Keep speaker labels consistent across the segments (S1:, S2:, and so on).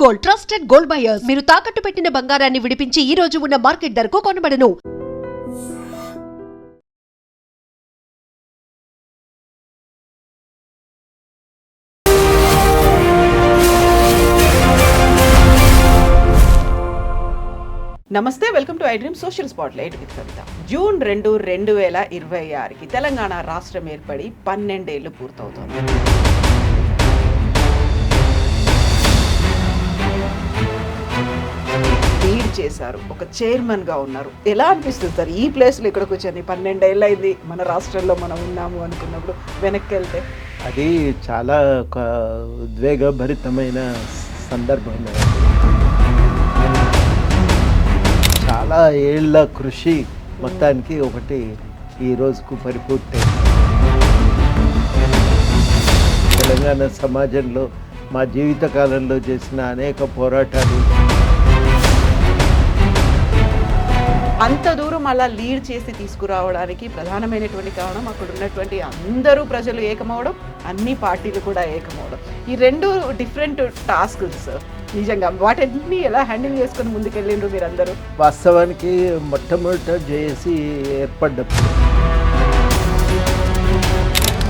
S1: Gold, trusted gold buyers. మీరు తాకట్టు పెట్టిన బంగారాన్ని విడిపించి ఈ రోజు ఉన్న మార్కెట్ ధరకు కొనబడను.
S2: నమస్తే, welcome to I dream social spotlight with Kavitha. June 2, 2026కి తెలంగాణ రాష్ట్రం ఏర్పడి 12 ఏళ్లు పూర్తవుతోంది. లీడ్ చేశారు, ఒక చైర్మన్గా ఉన్నారు. ఎలా అనిపిస్తుంది సార్ ఈ ప్లేస్లో ఇక్కడ కూర్చొని? 12 ఏళ్ళు అయింది మన రాష్ట్రంలో మనం ఉన్నాము అనుకున్నప్పుడు వెనక్కి వెళ్తే
S3: అది చాలా ఒక ఉద్వేగభరితమైన సందర్భం. చాలా ఏళ్ల కృషి మొత్తానికి ఒకటి ఈ రోజుకు పరిపూర్తి. తెలంగాణ సమాజంలో మా జీవితకాలంలో చేసిన అనేక పోరాటాలు,
S2: అంత దూరం అలా లీడ్ చేసి తీసుకురావడానికి ప్రధానమైనటువంటి కారణం అక్కడ ఉన్నటువంటి అందరూ ప్రజలు ఏకమవడం, అన్ని పార్టీలు కూడా ఏకమవడం. ఈ రెండు డిఫరెంట్ టాస్క్స్ సార్. నిజంగా వాటిని ఎలా హ్యాండిల్ చేసుకొని ముందుకెళ్ళిండ్రు మీరందరూ?
S3: వాస్తవానికి మొట్టమొదట జేఏసీ ఏర్పడ్డప్పుడు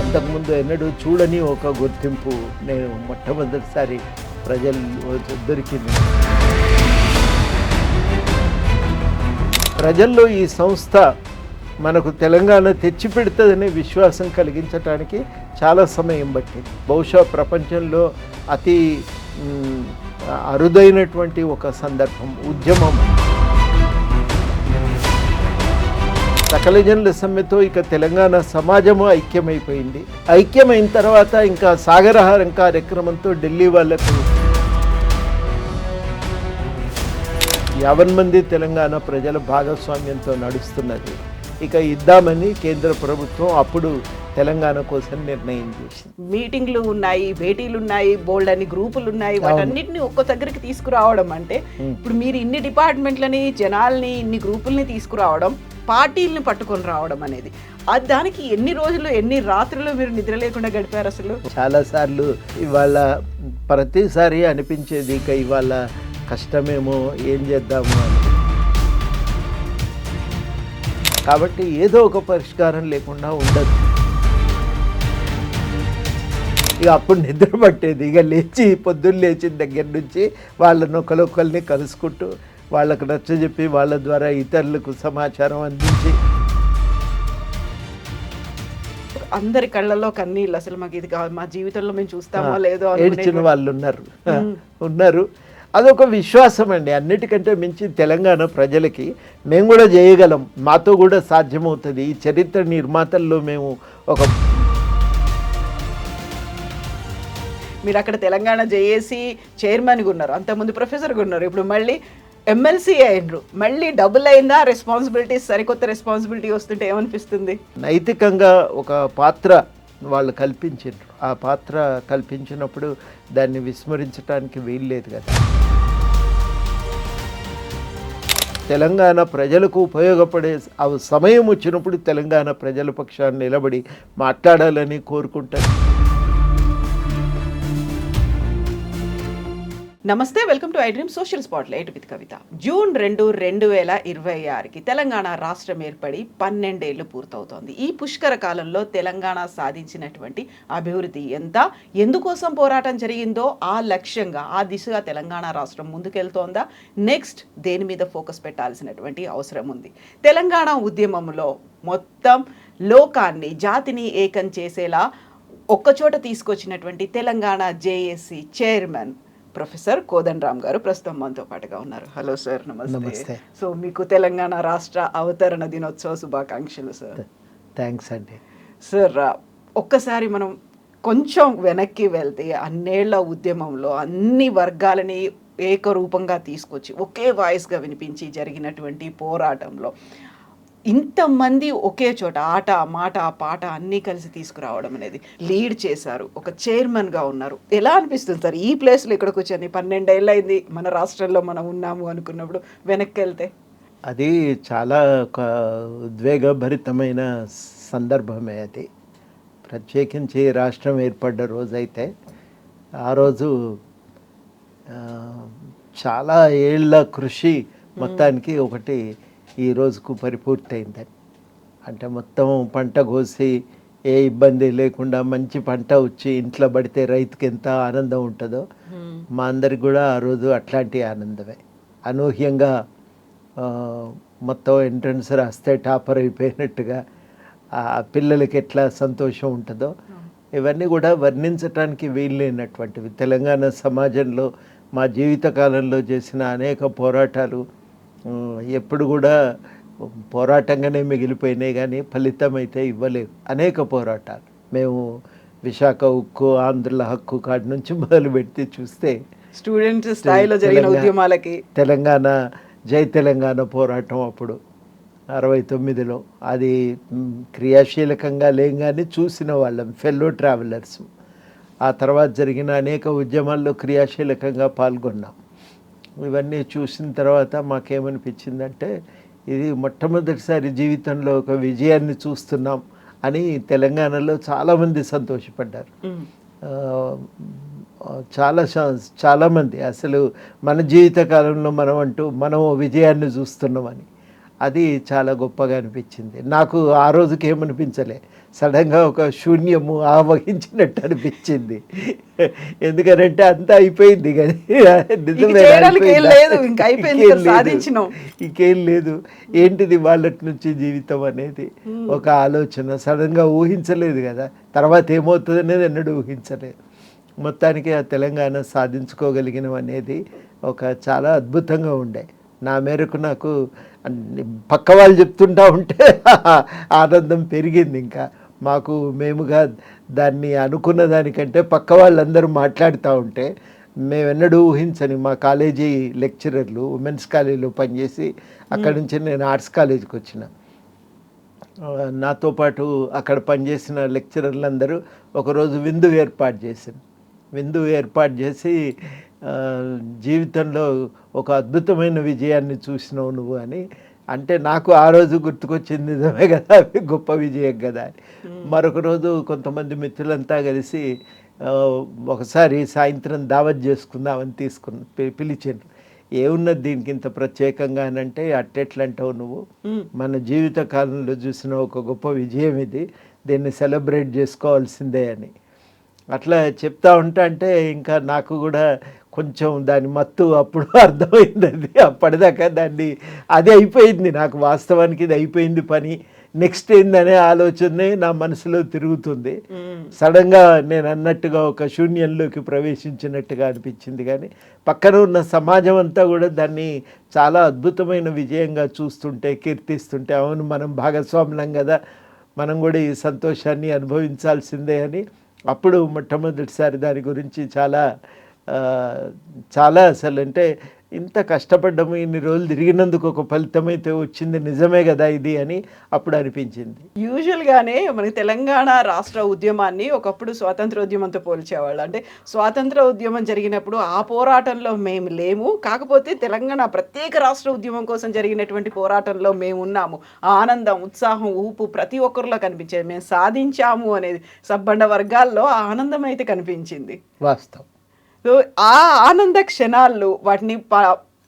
S3: అంతకుముందు ఎన్నడూ చూడని ఒక గుర్తింపు నేను మొట్టమొదటిసారి ప్రజలు దొరికింది. ప్రజల్లో ఈ సంస్థ మనకు తెలంగాణ తెచ్చిపెడుతుందనే విశ్వాసం కలిగించడానికి చాలా సమయం పట్టింది. బహుశా ప్రపంచంలో అతి అరుదైనటువంటి ఒక సందర్భం, ఉద్యమం. సకల జనుల సమ్మెతో ఇక తెలంగాణ సమాజము ఐక్యమైపోయింది. ఐక్యమైన తర్వాత ఇంకా సాగరహారం కార్యక్రమంతో ఢిల్లీ వాళ్లకు 50 మంది తెలంగాణ ప్రజల భాగస్వామ్యంతో నడుస్తున్నది. ఇక ఇద్దామని కేంద్ర ప్రభుత్వం అప్పుడు తెలంగాణ కోసం నిర్ణయం చేసింది.
S2: మీటింగ్లు ఉన్నాయి, భేటీలు ఉన్నాయి, బోల్డ్ అని గ్రూపులు ఉన్నాయి. వాటన్నిటిని ఒక్క దగ్గరికి తీసుకురావడం అంటే ఇప్పుడు మీరు ఇన్ని డిపార్ట్మెంట్లని, జనాల్ని, ఇన్ని గ్రూపుల్ని తీసుకురావడం, పార్టీలని పట్టుకొని రావడం అనేది, దానికి ఎన్ని రోజులు, ఎన్ని రాత్రులు మీరు నిద్ర లేకుండా గడిపారు అసలు?
S3: చాలాసార్లు ఇవాళ ప్రతిసారి అనిపించేది ఇక ఇవాళ కష్టమేమో, ఏం చేద్దాము అని. కాబట్టి ఏదో ఒక పరిష్కారం లేకుండా ఉండదు. ఇక అప్పుడు నిద్ర పట్టేది. ఇక లేచి పొద్దున్న లేచిన దగ్గర నుంచి వాళ్ళని ఒకరిని కలుసుకుంటూ వాళ్ళకు నచ్చజెప్పి వాళ్ళ ద్వారా ఇతరులకు సమాచారం అందించి.
S2: అందరి కళ్ళల్లో కన్నీళ్ళు. అసలు మాకు ఇది మా జీవితంలో మేము చూస్తామో లేదో
S3: ఏడ్చిన వాళ్ళు ఉన్నారు. అదొక విశ్వాసం అండి. అన్నిటికంటే మించి తెలంగాణ ప్రజలకి మేము కూడా చేయగలం, మాతో కూడా సాధ్యమవుతుంది. ఈ చరిత్ర నిర్మాతల్లో మేము ఒక.
S2: మీరు అక్కడ తెలంగాణ జేఏసీ చైర్మన్గా ఉన్నారు, అంతకుముందు ప్రొఫెసర్గా ఉన్నారు, ఇప్పుడు మళ్ళీ ఎమ్మెల్సీ అయినరు. మళ్ళీ డబుల్ అయిందా రెస్పాన్సిబిలిటీస్? సరికొత్త రెస్పాన్సిబిలిటీ వస్తుంటే ఏమనిపిస్తుంది?
S3: నైతికంగా ఒక పాత్ర వాళ్ళు కల్పించారు. ఆ పాత్ర కల్పించినప్పుడు దాన్ని విస్మరించడానికి వీల్లేదు కదా. తెలంగాణ ప్రజలకు ఉపయోగపడే సమయం వచ్చినప్పుడు తెలంగాణ ప్రజల పక్షాన్ని నిలబడి మాట్లాడాలని కోరుకుంటాను.
S2: నమస్తే, welcome to I dream social spotlight with Kavitha. June 2, 2026కి తెలంగాణ రాష్ట్రం ఏర్పడి 12 ఏళ్లు పూర్తవుతోంది. ఈ పుష్కర కాలంలో తెలంగాణ సాధించినటువంటి అభివృద్ధి ఎంత, ఎందుకోసం పోరాటం జరిగిందో ఆ లక్ష్యంగా, ఆ దిశగా తెలంగాణ రాష్ట్రం ముందుకెళ్తోందా? నెక్స్ట్ దేని మీద ఫోకస్ పెట్టాల్సినటువంటి అవసరం ఉంది? తెలంగాణ ఉద్యమంలో మొత్తం లోకాన్ని, జాతిని ఏకం చేసేలా ఒక్కచోట తీసుకొచ్చినటువంటి Telangana JAC chairman professor Kodandaram గారు ప్రస్తుతం మనతో పాటుగా ఉన్నారు. హలో సార్, నమస్తే. సో మీకు తెలంగాణ రాష్ట్ర అవతరణ దినోత్సవ శుభాకాంక్షలు సార్.
S3: థ్యాంక్స్ అండి.
S2: సార్, ఒక్కసారి మనం కొంచెం వెనక్కి వెళ్తే, అన్నేళ్ల ఉద్యమంలో అన్ని వర్గాలని ఏకరూపంగా తీసుకొచ్చి ఒకే వాయిస్గా వినిపించి జరిగినటువంటి పోరాటంలో ఇంతమంది ఒకే చోట ఆట, మాట, పాట అన్నీ కలిసి తీసుకురావడం అనేది, లీడ్ చేశారు, ఒక చైర్మన్గా ఉన్నారు. ఎలా అనిపిస్తుంది సార్ ఈ ప్లేస్లో ఇక్కడ కూర్చొని? 12 ఏళ్ళు అయింది మన రాష్ట్రంలో మనం ఉన్నాము అనుకున్నప్పుడు వెనక్కి వెళ్తే.
S3: అది చాలా ఒక ఉద్వేగభరితమైన సందర్భమే. అది ప్రత్యేకించి రాష్ట్రం ఏర్పడ్డ రోజైతే ఆ రోజు చాలా ఏళ్ళ కృషి మొత్తానికి ఒకటి ఈ రోజుకు పరిపూర్తయిందని. అంటే మొత్తం పంట కోసి ఏ ఇబ్బంది లేకుండా మంచి పంట వచ్చి ఇంట్లో పడితే రైతుకి ఎంత ఆనందం ఉంటుందో మా అందరికి కూడా ఆ రోజు అట్లాంటి ఆనందమే. అనూహ్యంగా మొత్తం ఎంట్రన్స్ రాస్తే టాపర్ అయిపోయినట్టుగా ఆ పిల్లలకి ఎట్లా సంతోషం ఉంటుందో ఇవన్నీ కూడా వర్ణించటానికి వీల్లేనటువంటివి. తెలంగాణ సమాజంలో మా జీవితకాలంలో చేసిన అనేక పోరాటాలు ఎప్పుడు కూడా పోరాటంగానే మిగిలిపోయినాయి కానీ ఫలితం అయితే ఇవ్వలేవు. అనేక పోరాటాలు మేము విశాఖ ఉక్కు, ఆంధ్రుల హక్కు కాడి నుంచి మొదలుపెట్టి చూస్తే
S2: స్టూడెంట్ స్థాయిలో జరిగిన ఉద్యమాలకి
S3: తెలంగాణ జై తెలంగాణ పోరాటం అప్పుడు 69లో అది క్రియాశీలకంగా లేం కానీ చూసిన వాళ్ళం, ఫెల్లో ట్రావెలర్స్. ఆ తర్వాత జరిగిన అనేక ఉద్యమాల్లో క్రియాశీలకంగా పాల్గొన్నాం. ఇవన్నీ చూసిన తర్వాత మాకేమనిపించిందంటే ఇది మొట్టమొదటిసారి జీవితంలో ఒక విజయాన్ని చూస్తున్నాం అని తెలంగాణలో చాలామంది సంతోషపడ్డారు. చాలామంది అసలు మన జీవితకాలంలో మనం విజయాన్ని చూస్తున్నామని అది చాలా గొప్పగా అనిపించింది. నాకు ఆ రోజుకి ఏమనిపించలే, సడన్గా ఒక శూన్యము ఆవహించినట్టు అనిపించింది. ఎందుకంటే అంతా అయిపోయింది కానీ ఇంకేం లేదు. ఏంటిది వాళ్ళటి నుంచి జీవితం అనేది ఒక ఆలోచన సడన్గా ఊహించలేదు కదా, తర్వాత ఏమవుతుంది అనేది ఎన్నడూ ఊహించలేదు. మొత్తానికి ఆ తెలంగాణ సాధించుకోగలిగినం అనేది ఒక చాలా అద్భుతంగా ఉండే. నా మేరకు నాకు పక్క వాళ్ళు చెప్తుంటా ఉంటే ఆనందం పెరిగింది. ఇంకా మేముగా దాన్ని అనుకున్న దానికంటే పక్క వాళ్ళందరూ మాట్లాడుతూ ఉంటే మేమెన్నడూ ఊహించని మా కాలేజీ లెక్చరర్లు ఉమెన్స్ కాలేజీలో పనిచేసి అక్కడి నుంచి నేను ఆర్ట్స్ కాలేజీకి వచ్చిన. నాతో పాటు అక్కడ పనిచేసిన లెక్చరర్లందరూ ఒకరోజు విందు ఏర్పాటు చేసి జీవితంలో ఒక అద్భుతమైన విజయాన్ని చూసినావు నువ్వు అని అంటే నాకు ఆ రోజు గుర్తుకొచ్చింది నిజమే కదా, గొప్ప విజయం కదా అని. మరొక రోజు కొంతమంది మిత్రులంతా కలిసి ఒకసారి సాయంత్రం దావత్ చేసుకుందామని పిలిచారు. ఏమున్నది దీనికి ఇంత ప్రత్యేకంగా అని అంటే అట్టెట్లంటావు నువ్వు, మన జీవిత కాలంలో చూసిన ఒక గొప్ప విజయం ఇది, దీన్ని సెలబ్రేట్ చేసుకోవాల్సిందే అని అట్లా చెప్తా అంటే ఇంకా నాకు కూడా కొంచెం దాని మత్తు అప్పుడు అర్థమైంది. అది అప్పటిదాకా అది అయిపోయింది నాకు, వాస్తవానికి ఇది అయిపోయింది పని, నెక్స్ట్ ఏందనే ఆలోచనే నా మనసులో తిరుగుతుంది. సడన్గా నేను అన్నట్టుగా ఒక శూన్యంలోకి ప్రవేశించినట్టుగా అనిపించింది. కానీ పక్కన ఉన్న సమాజం అంతా కూడా దాన్ని చాలా అద్భుతమైన విజయంగా చూస్తుంటే, కీర్తిస్తుంటే, అవును మనం భాగస్వాములం కదా, మనం కూడా ఈ సంతోషాన్ని అనుభవించాల్సిందే అని అప్పుడు మొట్టమొదటిసారి దాని గురించి చాలా అసలు అంటే ఇంత కష్టపడ్డము, ఇన్ని రోజులు తిరిగినందుకు ఒక ఫలితం అయితే వచ్చింది, నిజమే కదా ఇది అని అప్పుడు అనిపించింది.
S2: యూజువల్గానే మనకి తెలంగాణ రాష్ట్ర ఉద్యమాన్ని ఒకప్పుడు స్వాతంత్ర ఉద్యమంతో పోల్చేవాళ్ళు. అంటే స్వాతంత్ర ఉద్యమం జరిగినప్పుడు ఆ పోరాటంలో మేము లేము, కాకపోతే తెలంగాణ ప్రత్యేక రాష్ట్ర ఉద్యమం కోసం జరిగినటువంటి పోరాటంలో మేము ఉన్నాము. ఆనందం, ఉత్సాహం, ఊపు ప్రతి ఒక్కరిలో కనిపించేది. మేము సాధించాము అనేది సబ్బండ వర్గాల్లో ఆ ఆనందం అయితే కనిపించింది.
S3: వాస్తవం.
S2: సో ఆ ఆనంద క్షణాల్లో వాటిని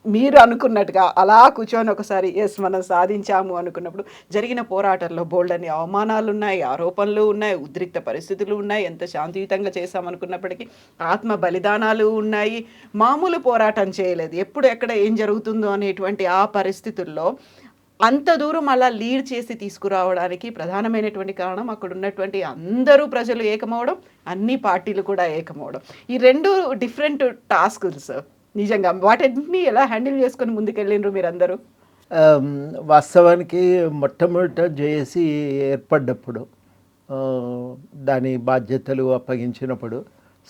S2: మీరు అనుకున్నట్టుగా అలా కూర్చొని ఒకసారి మనం సాధించాము అనుకున్నప్పుడు జరిగిన పోరాటంలో బోల్డని అవమానాలు ఉన్నాయి, ఆరోపణలు ఉన్నాయి, ఉద్రిక్త పరిస్థితులు ఉన్నాయి, ఎంత శాంతియుతంగా చేశామనుకున్నప్పటికీ ఆత్మ బలిదానాలు ఉన్నాయి. మామూలు పోరాటం చేయలేదు, ఎప్పుడు ఎక్కడ ఏం జరుగుతుందో అనేటువంటి ఆ పరిస్థితుల్లో అంత దూరం అలా లీడ్ చేసి తీసుకురావడానికి ప్రధానమైనటువంటి కారణం అక్కడ ఉన్నటువంటి అందరూ ప్రజలు ఏకమవడం, అన్ని పార్టీలు కూడా ఏకమవడం. ఈ రెండు డిఫరెంట్ టాస్క్స్ నిజంగా వాటిని ఎలా హ్యాండిల్ చేసుకొని ముందుకెళ్ళిండ్రు మీరందరూ?
S3: వాస్తవానికి మొట్టమొదట జేఏసీ ఏర్పడ్డప్పుడు దాని బాధ్యతలు అప్పగించినప్పుడు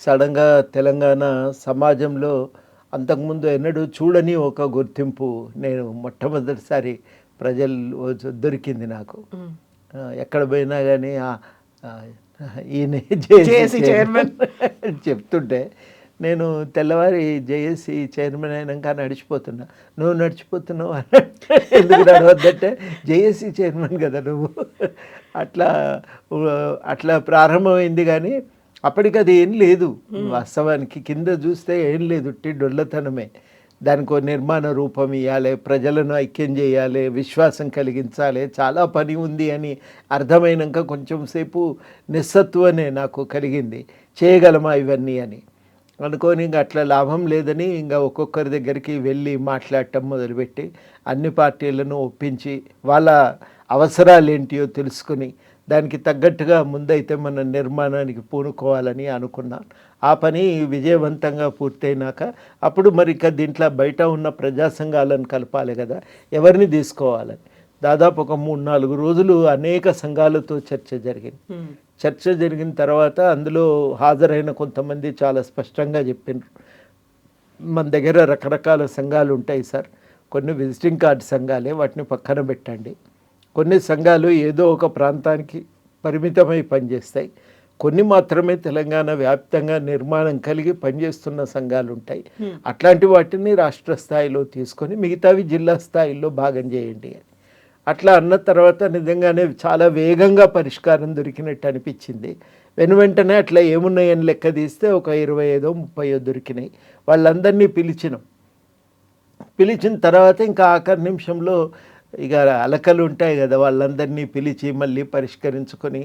S3: సడన్గా తెలంగాణ సమాజంలో అంతకుముందు ఎన్నడూ చూడని ఒక గుర్తింపు నేను మొట్టమొదటిసారి ప్రజలు దొరికింది నాకు. ఎక్కడ పోయినా కానీ ఈయన జేఏసీ చైర్మన్ చెప్తుంటే నేను తెల్లవారి జేఏసీ చైర్మన్ అయినాక నడిచిపోతున్నా. నువ్వు నడిచిపోతున్నావు అని ఎందుకు నడవద్దంటే జేఏసీ చైర్మన్ కదా నువ్వు. అట్లా ప్రారంభమైంది. కానీ అప్పటికి అది ఏం లేదు, వాస్తవానికి కింద చూస్తే ఏం లేదు, ఉట్టి డొల్లతనమే. దానికి ఒక నిర్మాణ రూపం ఇవ్వాలి, ప్రజలను ఐక్యం చేయాలి, విశ్వాసం కలిగించాలి, చాలా పని ఉంది అని అర్థమైనాక కొంచెం సేపు నిస్సత్వనే నాకు కలిగింది, చేయగలమా ఇవన్నీ అని అనుకొని ఇంకా అట్లా లాభం లేదని ఇంకా ఒక్కొక్కరి దగ్గరికి వెళ్ళి మాట్లాడటం మొదలుపెట్టి అన్ని పార్టీలను ఒప్పించి వాళ్ళ అవసరాలు ఏంటియో తెలుసుకుని దానికి తగ్గట్టుగా ముందైతే మన నిర్మాణానికి పూనుకోవాలని అనుకున్నాను. ఆ పని విజయవంతంగా పూర్తయినాక అప్పుడు మరి ఇక దీంట్లో బయట ఉన్న ప్రజా సంఘాలను కలపాలి కదా, ఎవరిని తీసుకోవాలని దాదాపు ఒక 3-4 రోజులు అనేక సంఘాలతో చర్చ జరిగింది. చర్చ జరిగిన తర్వాత అందులో హాజరైన కొంతమంది చాలా స్పష్టంగా చెప్పినారు, మన దగ్గర రకరకాల సంఘాలు ఉంటాయి సార్, కొన్ని విజిటింగ్ కార్డు సంఘాలే, వాటిని పక్కన పెట్టండి. కొన్ని సంఘాలు ఏదో ఒక ప్రాంతానికి పరిమితమై పనిచేస్తాయి, కొన్ని మాత్రమే తెలంగాణ వ్యాప్తంగా నిర్మాణం కలిగి పనిచేస్తున్న సంఘాలు ఉంటాయి, అట్లాంటి వాటిని రాష్ట్ర స్థాయిలో తీసుకొని మిగతావి జిల్లా స్థాయిలో భాగం చేయండి అని అట్లా అన్న తర్వాత నిజంగానే చాలా వేగంగా పరిష్కారం దొరికినట్టు అనిపించింది. వెంటనే అట్లా ఏమున్నాయని లెక్క తీస్తే ఒక 25-30 దొరికినాయి. వాళ్ళందరినీ పిలిచిన తర్వాత ఇంకా ఆఖరి నిమిషంలో ఇక అలకలు ఉంటాయి కదా, వాళ్ళందరినీ పిలిచి మళ్ళీ పరిష్కరించుకొని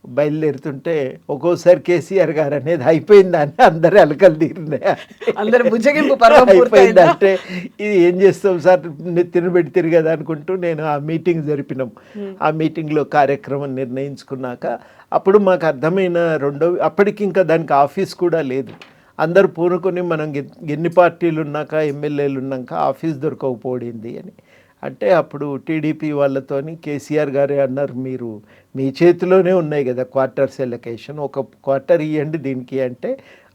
S3: బయలుదేరుతుంటే ఒక్కోసారి కేసీఆర్ గారు అనేది అయిపోయిందని అందరూ అలకలు తీరినాయి,
S2: అందరు బుజ్జగింపు పర్వం
S3: అయిపోయిందంటే ఇది ఏం చేస్తాం సార్ తినబెడితే కదా అనుకుంటూ నేను ఆ మీటింగ్ జరిపినాం. ఆ మీటింగ్లో కార్యక్రమం నిర్ణయించుకున్నాక అప్పుడు మాకు అర్థమైన అప్పటికి ఇంకా దానికి ఆఫీస్ కూడా లేదు. అందరు పూనుకొని మనం ఎన్ని పార్టీలు ఉన్నాక ఎమ్మెల్యేలు ఉన్నాక ఆఫీస్ దొరకకపోయింది అని అంటే అప్పుడు టీడీపీ వాళ్ళతోని కేసీఆర్ గారే అన్నారు, మీరు మీ చేతిలోనే ఉన్నాయి కదా క్వార్టర్స్ ఎలొకేషన్, ఒక క్వార్టర్ ఇవ్వండి దీనికి అంటే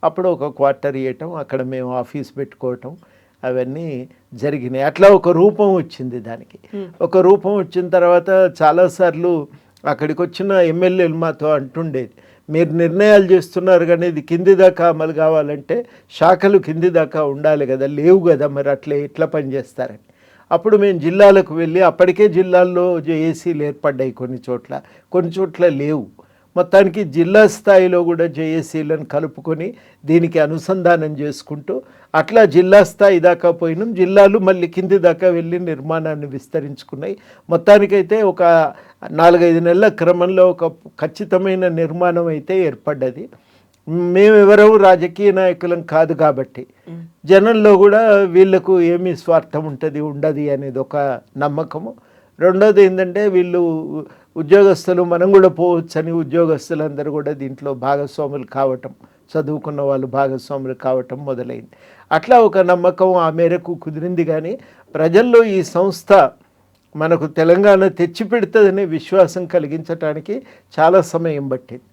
S3: అప్పుడు ఒక క్వార్టర్ ఇవ్వటం, అక్కడ మేము ఆఫీస్ పెట్టుకోవటం అవన్నీ జరిగినాయి. అట్లా ఒక రూపం వచ్చింది దానికి. ఒక రూపం వచ్చిన తర్వాత చాలాసార్లు అక్కడికి వచ్చిన ఎమ్మెల్యేలు మాతో అంటుండేది, మీరు నిర్ణయాలు చేస్తున్నారు కానీ ఇది కింది దాకా అమలు కావాలంటే శాఖలు కింది దాకా ఉండాలి కదా, లేవు కదా, మరి అట్లా ఎట్లా పనిచేస్తారని. అప్పుడు మేము జిల్లాలకు వెళ్ళి అప్పటికే జిల్లాల్లో జేఏసీలు ఏర్పడ్డాయి, కొన్ని చోట్ల లేవు, మొత్తానికి జిల్లా స్థాయిలో కూడా జేఏసీలను కలుపుకొని దీనికి అనుసంధానం చేసుకుంటూ అట్లా జిల్లా స్థాయి దాకా పోయినాం. జిల్లాలు మళ్ళీ కింది దాకా వెళ్ళి నిర్మాణాన్ని విస్తరించుకున్నాయి. మొత్తానికైతే ఒక 4-5 నెలల క్రమంలో ఒక ఖచ్చితమైన నిర్మాణం అయితే ఏర్పడ్డది. మేమెవరూ రాజకీయ నాయకులం కాదు కాబట్టి జనంలో కూడా వీళ్ళకు ఏమీ స్వార్థం ఉండదు అనేది ఒక నమ్మకము. రెండోది ఏంటంటే వీళ్ళు ఉద్యోగస్తులు, మనం కూడా పోవచ్చని ఉద్యోగస్తులందరూ కూడా దీంట్లో భాగస్వాములు కావటం, చదువుకున్న వాళ్ళు భాగస్వాములు కావటం మొదలైంది. అట్లా ఒక నమ్మకం ఆ మేరకు కుదిరింది. కానీ ప్రజల్లో ఈ సంస్థ మనకు తెలంగాణ తెచ్చిపెడుతుందనే విశ్వాసం కలిగించడానికి చాలా సమయం పట్టింది.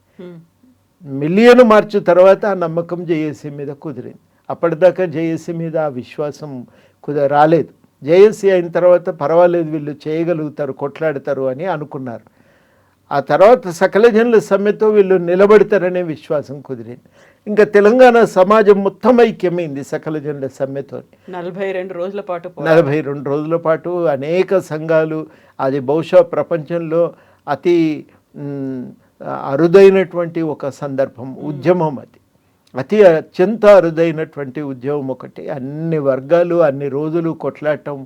S3: మిలియన్ మార్చు తర్వాత ఆ నమ్మకం జేఏసీ మీద కుదిరింది. అప్పటిదాకా జేఏసీ మీద ఆ విశ్వాసం రాలేదు. జేఏసీ అయిన తర్వాత పర్వాలేదు వీళ్ళు చేయగలుగుతారు, కొట్లాడతారు అని అనుకున్నారు. ఆ తర్వాత సకల జనుల సమ్మెతో వీళ్ళు నిలబడతారనే విశ్వాసం కుదిరింది. ఇంకా తెలంగాణ సమాజం మొత్తం ఐక్యమైంది సకల జనుల సమ్మెతో. 42 రోజుల పాటు అనేక సంఘాలు, అది బహుశా ప్రపంచంలో అరుదైనటువంటి ఒక సందర్భం, ఉద్యమం, అత్యంత అరుదైనటువంటి ఉద్యమం ఒకటి. అన్ని వర్గాలు అన్ని రోజులు కొట్లాడటం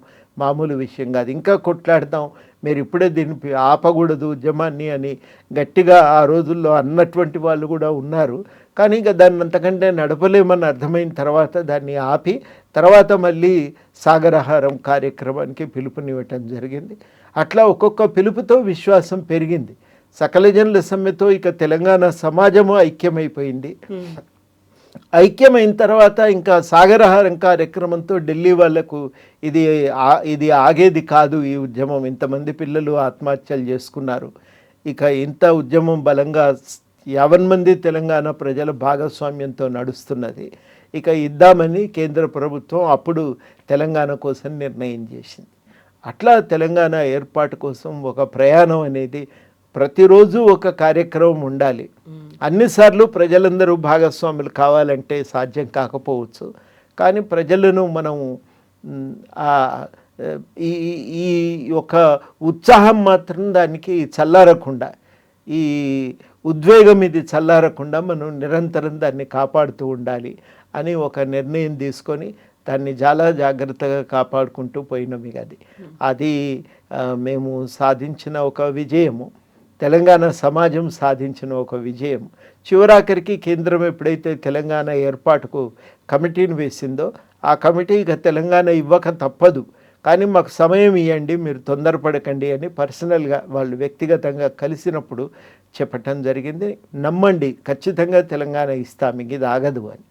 S3: మామూలు విషయం కాదు. ఇంకా కొట్లాడతాం, మీరు ఇప్పుడే దీన్ని ఆపకూడదు ఉద్యమాన్ని అని గట్టిగా ఆ రోజుల్లో అన్నటువంటి వాళ్ళు కూడా ఉన్నారు. కానీ ఇంకా దాన్ని అంతకంటే నడపలేమని అర్థమైన తర్వాత దాన్ని ఆపి తర్వాత మళ్ళీ సాగరహారం కార్యక్రమానికి పిలుపునివ్వటం జరిగింది. అట్లా ఒక్కొక్క పిలుపుతో విశ్వాసం పెరిగింది. సకల జనుల సమ్మెతో ఇక తెలంగాణ సమాజము ఐక్యమైపోయింది. ఐక్యమైన తర్వాత ఇంకా సాగరహారం కార్యక్రమంతో ఢిల్లీ వాళ్లకు ఇది ఆగేది కాదు, ఈ ఉద్యమం, ఇంతమంది పిల్లలు ఆత్మహత్యలు చేసుకున్నారు, ఇక ఇంత ఉద్యమం బలంగా 50 మంది తెలంగాణ ప్రజల భాగస్వామ్యంతో నడుస్తున్నది, ఇక ఇద్దామని కేంద్ర ప్రభుత్వం అప్పుడు తెలంగాణ కోసం నిర్ణయం చేసింది. అట్లా తెలంగాణ ఏర్పాటు కోసం ఒక ప్రయాణం అనేది ప్రతిరోజు ఒక కార్యక్రమం ఉండాలి. అన్నిసార్లు ప్రజలందరూ భాగస్వాములు కావాలంటే సాధ్యం కాకపోవచ్చు. కానీ ప్రజలను మనం ఈ ఒక ఉత్సాహం మాత్రం దానికి చల్లారకుండా, ఈ ఉద్వేగం ఇది చల్లారకుండా మనం నిరంతరం దాన్ని కాపాడుతూ ఉండాలి అని ఒక నిర్ణయం తీసుకొని దాన్ని చాలా జాగ్రత్తగా కాపాడుకుంటూ పోయినాం. ఇక అది మేము సాధించిన ఒక విజయము, తెలంగాణ సమాజం సాధించిన ఒక విజయం. చివరాఖరికి కేంద్రం ఎప్పుడైతే తెలంగాణ ఏర్పాటుకు కమిటీని వేసిందో ఆ కమిటీ ఇక తెలంగాణ ఇవ్వక తప్పదు, కానీ మాకు సమయం ఇవ్వండి, మీరు తొందరపడకండి అని పర్సనల్గా వాళ్ళు వ్యక్తిగతంగా కలిసినప్పుడు చెప్పటం జరిగింది. నమ్మండి, ఖచ్చితంగా తెలంగాణ ఇస్తాం, ఇది ఆగదు అని.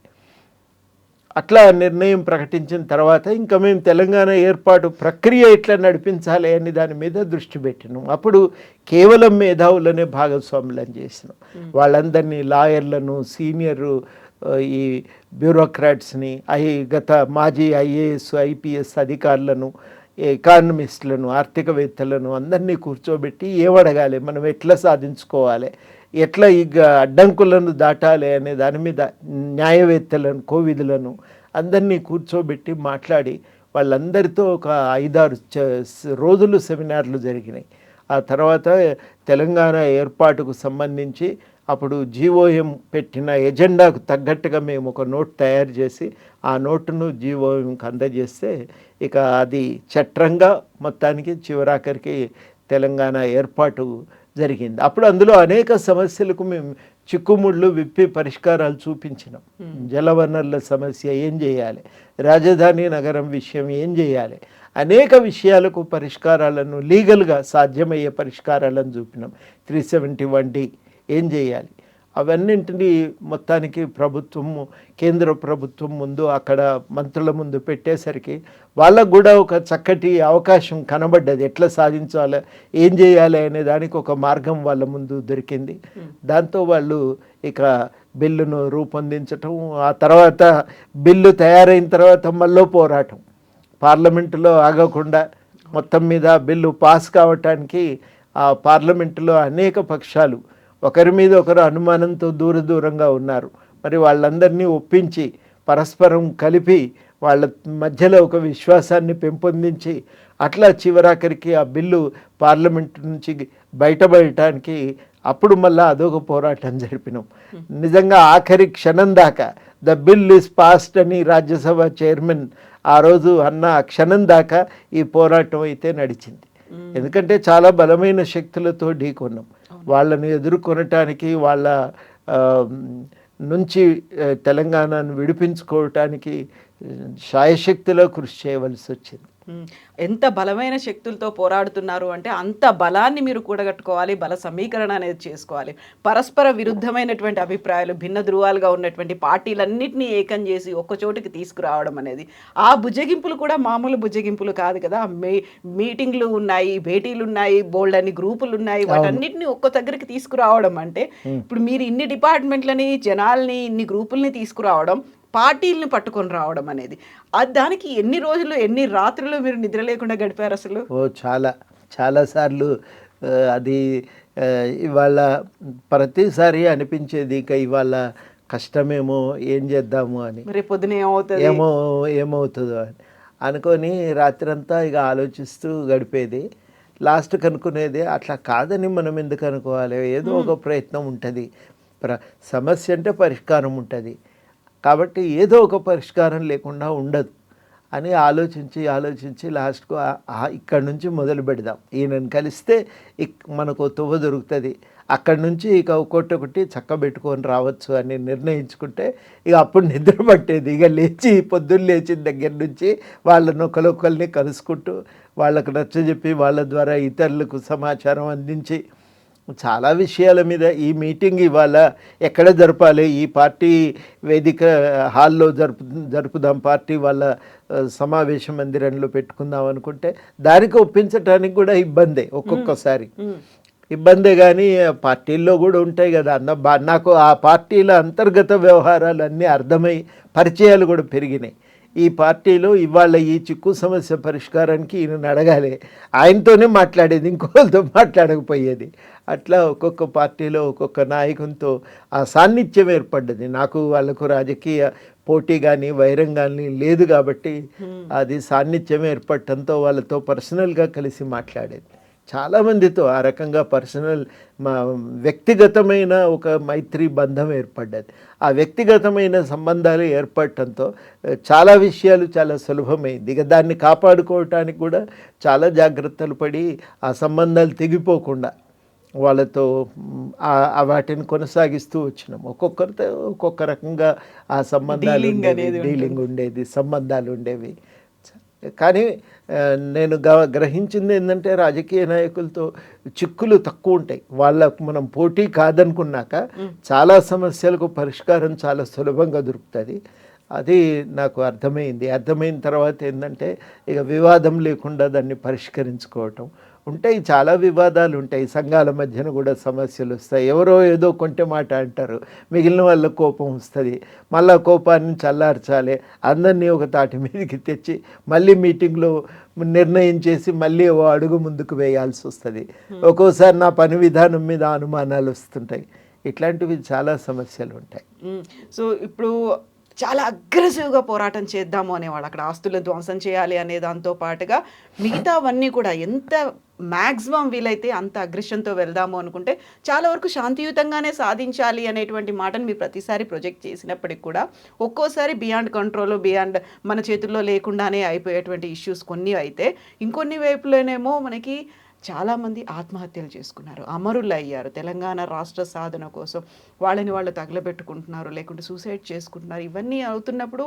S3: అట్లా నిర్ణయం ప్రకటించిన తర్వాత ఇంకా మేము తెలంగాణ ఏర్పాటు ప్రక్రియ ఎట్లా నడిపించాలి అని దాని మీద దృష్టి పెట్టినాం. అప్పుడు కేవలం మేధావులనే భాగస్వాములను చేసినాం. వాళ్ళందరినీ లాయర్లను, సీనియర్ ఈ బ్యూరోక్రాట్స్ని, గత మాజీ ఐఏఎస్ ఐపీఎస్ అధికారులను, ఎకానమిస్టులను, ఆర్థికవేత్తలను అందరినీ కూర్చోబెట్టి ఏమడగాలి, మనం ఎట్లా సాధించుకోవాలి, ఎట్లా ఇక అడ్డంకులను దాటాలి అనే దాని మీద న్యాయవేత్తలను, కోవిదులను అందరినీ కూర్చోబెట్టి మాట్లాడి వాళ్ళందరితో ఒక 5-6 రోజులు సెమినార్లు జరిగినాయి. ఆ తర్వాత తెలంగాణ ఏర్పాటుకు సంబంధించి అప్పుడు జీఓఎం పెట్టిన ఎజెండాకు తగ్గట్టుగా మేము ఒక నోట్ తయారు చేసి ఆ నోటును జీఓఎంకి అందజేస్తే ఇక అది చట్రంగా మొత్తానికి చివరాఖరికి తెలంగాణ ఏర్పాటు జరిగింది. అప్పుడు అందులో అనేక సమస్యలకు మేము చిక్కుముళ్ళు విప్పి పరిష్కారాలు చూపించినాం. జలవనరుల సమస్య ఏం చేయాలి, రాజధాని నగరం విషయం ఏం చేయాలి, అనేక విషయాలకు పరిష్కారాలను, లీగల్గా సాధ్యమయ్యే పరిష్కారాలను చూపినాం. 371D ఏం చేయాలి అవన్నింటినీ మొత్తానికి ప్రభుత్వము, కేంద్ర ప్రభుత్వం ముందు, అక్కడ మంత్రుల ముందు పెట్టేసరికి వాళ్ళకు కూడా ఒక చక్కటి అవకాశం కనబడ్డది. ఎట్లా సాధించాలి, ఏం చేయాలి అనే దానికి ఒక మార్గం వాళ్ళ ముందు దొరికింది. దాంతో వాళ్ళు ఇక బిల్లును రూపొందించటం, ఆ తర్వాత బిల్లు తయారైన తర్వాత మళ్ళీ పోరాటం, పార్లమెంటులో ఆగకుండా మొత్తం మీద బిల్లు పాస్ కావటానికి ఆ పార్లమెంటులో అనేక పక్షాలు ఒకరి మీద ఒకరు అనుమానంతో దూరంగా ఉన్నారు. మరి వాళ్ళందరినీ ఒప్పించి పరస్పరం కలిపి వాళ్ళ మధ్యలో ఒక విశ్వాసాన్ని పెంపొందించి అట్లా చివరాఖరికి ఆ బిల్లు పార్లమెంట్ నుంచి బయటపడటానికి అప్పుడు మళ్ళీ అదొక పోరాటం జరిపినాం. నిజంగా ఆఖరి క్షణం దాకా ద బిల్ ఈజ్ పాస్డ్ అని రాజ్యసభ చైర్మన్ ఆ రోజు అన్న క్షణం దాకా ఈ పోరాటం అయితే నడిచింది. ఎందుకంటే చాలా బలమైన శక్తులతో ఢీకొన్నాం. వాళ్ళని ఎదుర్కొనటానికి, వాళ్ళ నుంచి తెలంగాణను విడిపించుకోవటానికి శాయశక్తిలో కృషి చేయవలసి వచ్చింది.
S2: ఎంత బలమైన శక్తులతో పోరాడుతున్నారు అంటే అంత బలాన్ని మీరు కూడగట్టుకోవాలి, బల సమీకరణ అనేది చేసుకోవాలి. పరస్పర విరుద్ధమైనటువంటి అభిప్రాయాలు, భిన్న ధృవాలుగా ఉన్నటువంటి పార్టీలన్నింటినీ ఏకం చేసి ఒక్క చోటికి తీసుకురావడం అనేది, ఆ బుజ్జగింపులు కూడా మామూలు బుజ్జగింపులు కాదు కదా. మీటింగ్లు ఉన్నాయి, భేటీలు ఉన్నాయి, బోల్డ్ అని గ్రూపులు ఉన్నాయి, వాటన్నిటిని ఒక్క దగ్గరికి తీసుకురావడం అంటే, ఇప్పుడు మీరు ఇన్ని డిపార్ట్మెంట్లని, జనాల్ని, ఇన్ని గ్రూపుల్ని తీసుకురావడం, పార్టీలను పట్టుకొని రావడం అనేది, దానికి ఎన్ని రోజులు, ఎన్ని రాత్రులు మీరు నిద్ర లేకుండా గడిపారు అసలు?
S3: చాలాసార్లు అది ఇవాళ ప్రతిసారి అనిపించేది ఇక ఇవాళ కష్టమేమో, ఏం చేద్దాము అని,
S2: రేపు పొద్దున
S3: ఏమవుతుందో అని అనుకొని రాత్రంతా ఇక ఆలోచిస్తూ గడిపేది. లాస్ట్కి అనుకునేది అట్లా కాదని మనం ఎందుకు అనుకోవాలి, ఏదో ఒక ప్రయత్నం ఉంటుంది, సమస్య అంటే పరిష్కారం ఉంటుంది, కాబట్టి ఏదో ఒక పరిష్కారం లేకుండా ఉండదు అని ఆలోచించి లాస్ట్కు ఇక్కడి నుంచి మొదలు పెడదాం, ఈయనను కలిస్తే మనకు తువ్వ దొరుకుతుంది, అక్కడి నుంచి ఇక ఒక్కొక్కటి చక్కబెట్టుకొని రావచ్చు అని నిర్ణయించుకుంటే ఇక అప్పుడు నిద్ర పట్టేది. ఇక పొద్దున్న లేచిన దగ్గర నుంచి వాళ్ళని ఒకరిని కలుసుకుంటూ వాళ్ళకు నచ్చజెప్పి వాళ్ళ ద్వారా ఇతరులకు సమాచారం అందించి చాలా విషయాల మీద ఈ మీటింగ్ ఇవాళ ఎక్కడ జరపాలి, ఈ పార్టీ వేదిక హాల్లో జరుపుదాం, పార్టీ వాళ్ళ సమావేశ మందిరంలో పెట్టుకుందాం అనుకుంటే దానికి ఒప్పించడానికి కూడా ఒక్కొక్కసారి ఇబ్బందే. కానీ పార్టీల్లో కూడా ఉంటాయి కదా నాకు ఆ పార్టీల అంతర్గత వ్యవహారాలు అన్నీ అర్థమై పరిచయాలు కూడా పెరిగినాయి. ఈ పార్టీలో ఇవాళ ఈ చిక్కు సమస్య పరిష్కారానికి ఈయనను అడగాలి, ఆయనతోనే మాట్లాడేది, ఇంకోళ్ళతో మాట్లాడకపోయేది. అట్లా ఒక్కొక్క పార్టీలో ఒక్కొక్క నాయకునితో ఆ సాన్నిధ్యం ఏర్పడ్డది. నాకు వాళ్ళకు రాజకీయ పోటీ కానీ వైరం కానీ లేదు కాబట్టి అది సాన్నిధ్యం ఏర్పడటంతో వాళ్ళతో పర్సనల్గా కలిసి మాట్లాడేది. చాలామందితో ఆ రకంగా పర్సనల్ మా వ్యక్తిగతమైన ఒక మైత్రి బంధం ఏర్పడ్డది. ఆ వ్యక్తిగతమైన సంబంధాలు ఏర్పడటంతో చాలా విషయాలు చాలా సులభమైంది. ఇక దాన్ని కాపాడుకోవటానికి కూడా చాలా జాగ్రత్తలు పడి ఆ సంబంధాలు తెగిపోకుండా వాళ్ళతో వాటిని కొనసాగిస్తూ వచ్చినాం. ఒక్కొక్కరితో ఒక్కొక్క రకంగా ఆ సంబంధాలు
S2: Dealing అనేది ఉంటుంది.
S3: డీలింగ్ ఉండేది, సంబంధాలు ఉండేవి. కానీ నేను గ్రహించింది ఏంటంటే రాజకీయ నాయకులతో చిక్కులు తక్కువ ఉంటాయి. వాళ్ళకు మనం పోటీ కాదనుకున్నాక చాలా సమస్యలకు పరిష్కారం చాలా సులభంగా దొరుకుతుంది. అది నాకు అర్థమైంది. అర్థమైన తర్వాత ఏంటంటే ఇక వివాదం లేకుండా దాన్ని పరిష్కరించుకోవటం. ఉంటాయి, చాలా వివాదాలు ఉంటాయి. సంఘాల మధ్యన కూడా సమస్యలు వస్తాయి. ఎవరో ఏదో కొంటె మాట అంటారు, మిగిలిన వాళ్ళ కోపం వస్తుంది. మళ్ళా కోపాన్ని చల్లార్చాలి, అందరినీ ఒక తాటి మీదకి తెచ్చి మళ్ళీ మీటింగ్లో నిర్ణయం చేసి మళ్ళీ ఓ అడుగు ముందుకు వేయాల్సి వస్తుంది. ఒక్కోసారి నా పని విధానం మీద అనుమానాలు వస్తుంటాయి. ఇట్లాంటివి చాలా సమస్యలు ఉంటాయి.
S2: సో ఇప్పుడు చాలా అగ్రెసివ్గా పోరాటం చేద్దాము అనేవాడు, అక్కడ ఆస్తులను ధ్వంసం చేయాలి అనే దాంతో పాటుగా మిగతావన్నీ కూడా ఎంత మ్యాక్సిమం వీలైతే అంత అగ్రెషన్తో వెళ్దాము అనుకుంటే చాలా వరకు శాంతియుతంగానే సాధించాలి అనేటువంటి మాటను మీరు ప్రతిసారి ప్రొజెక్ట్ చేసినప్పటికి కూడా ఒక్కోసారి బియాండ్ కంట్రోల్, బియాండ్ మన చేతుల్లో లేకుండానే అయిపోయేటువంటి ఇష్యూస్ కొన్ని అయితే, ఇంకొన్ని వైపులోనేమో మనకి చాలామంది ఆత్మహత్యలు చేసుకున్నారు, అమరులు అయ్యారు. తెలంగాణ రాష్ట్ర సాధన కోసం వాళ్ళని వాళ్ళు తగలబెట్టుకుంటున్నారు, లేకుంటే సూసైడ్ చేసుకుంటున్నారు. ఇవన్నీ అవుతున్నప్పుడు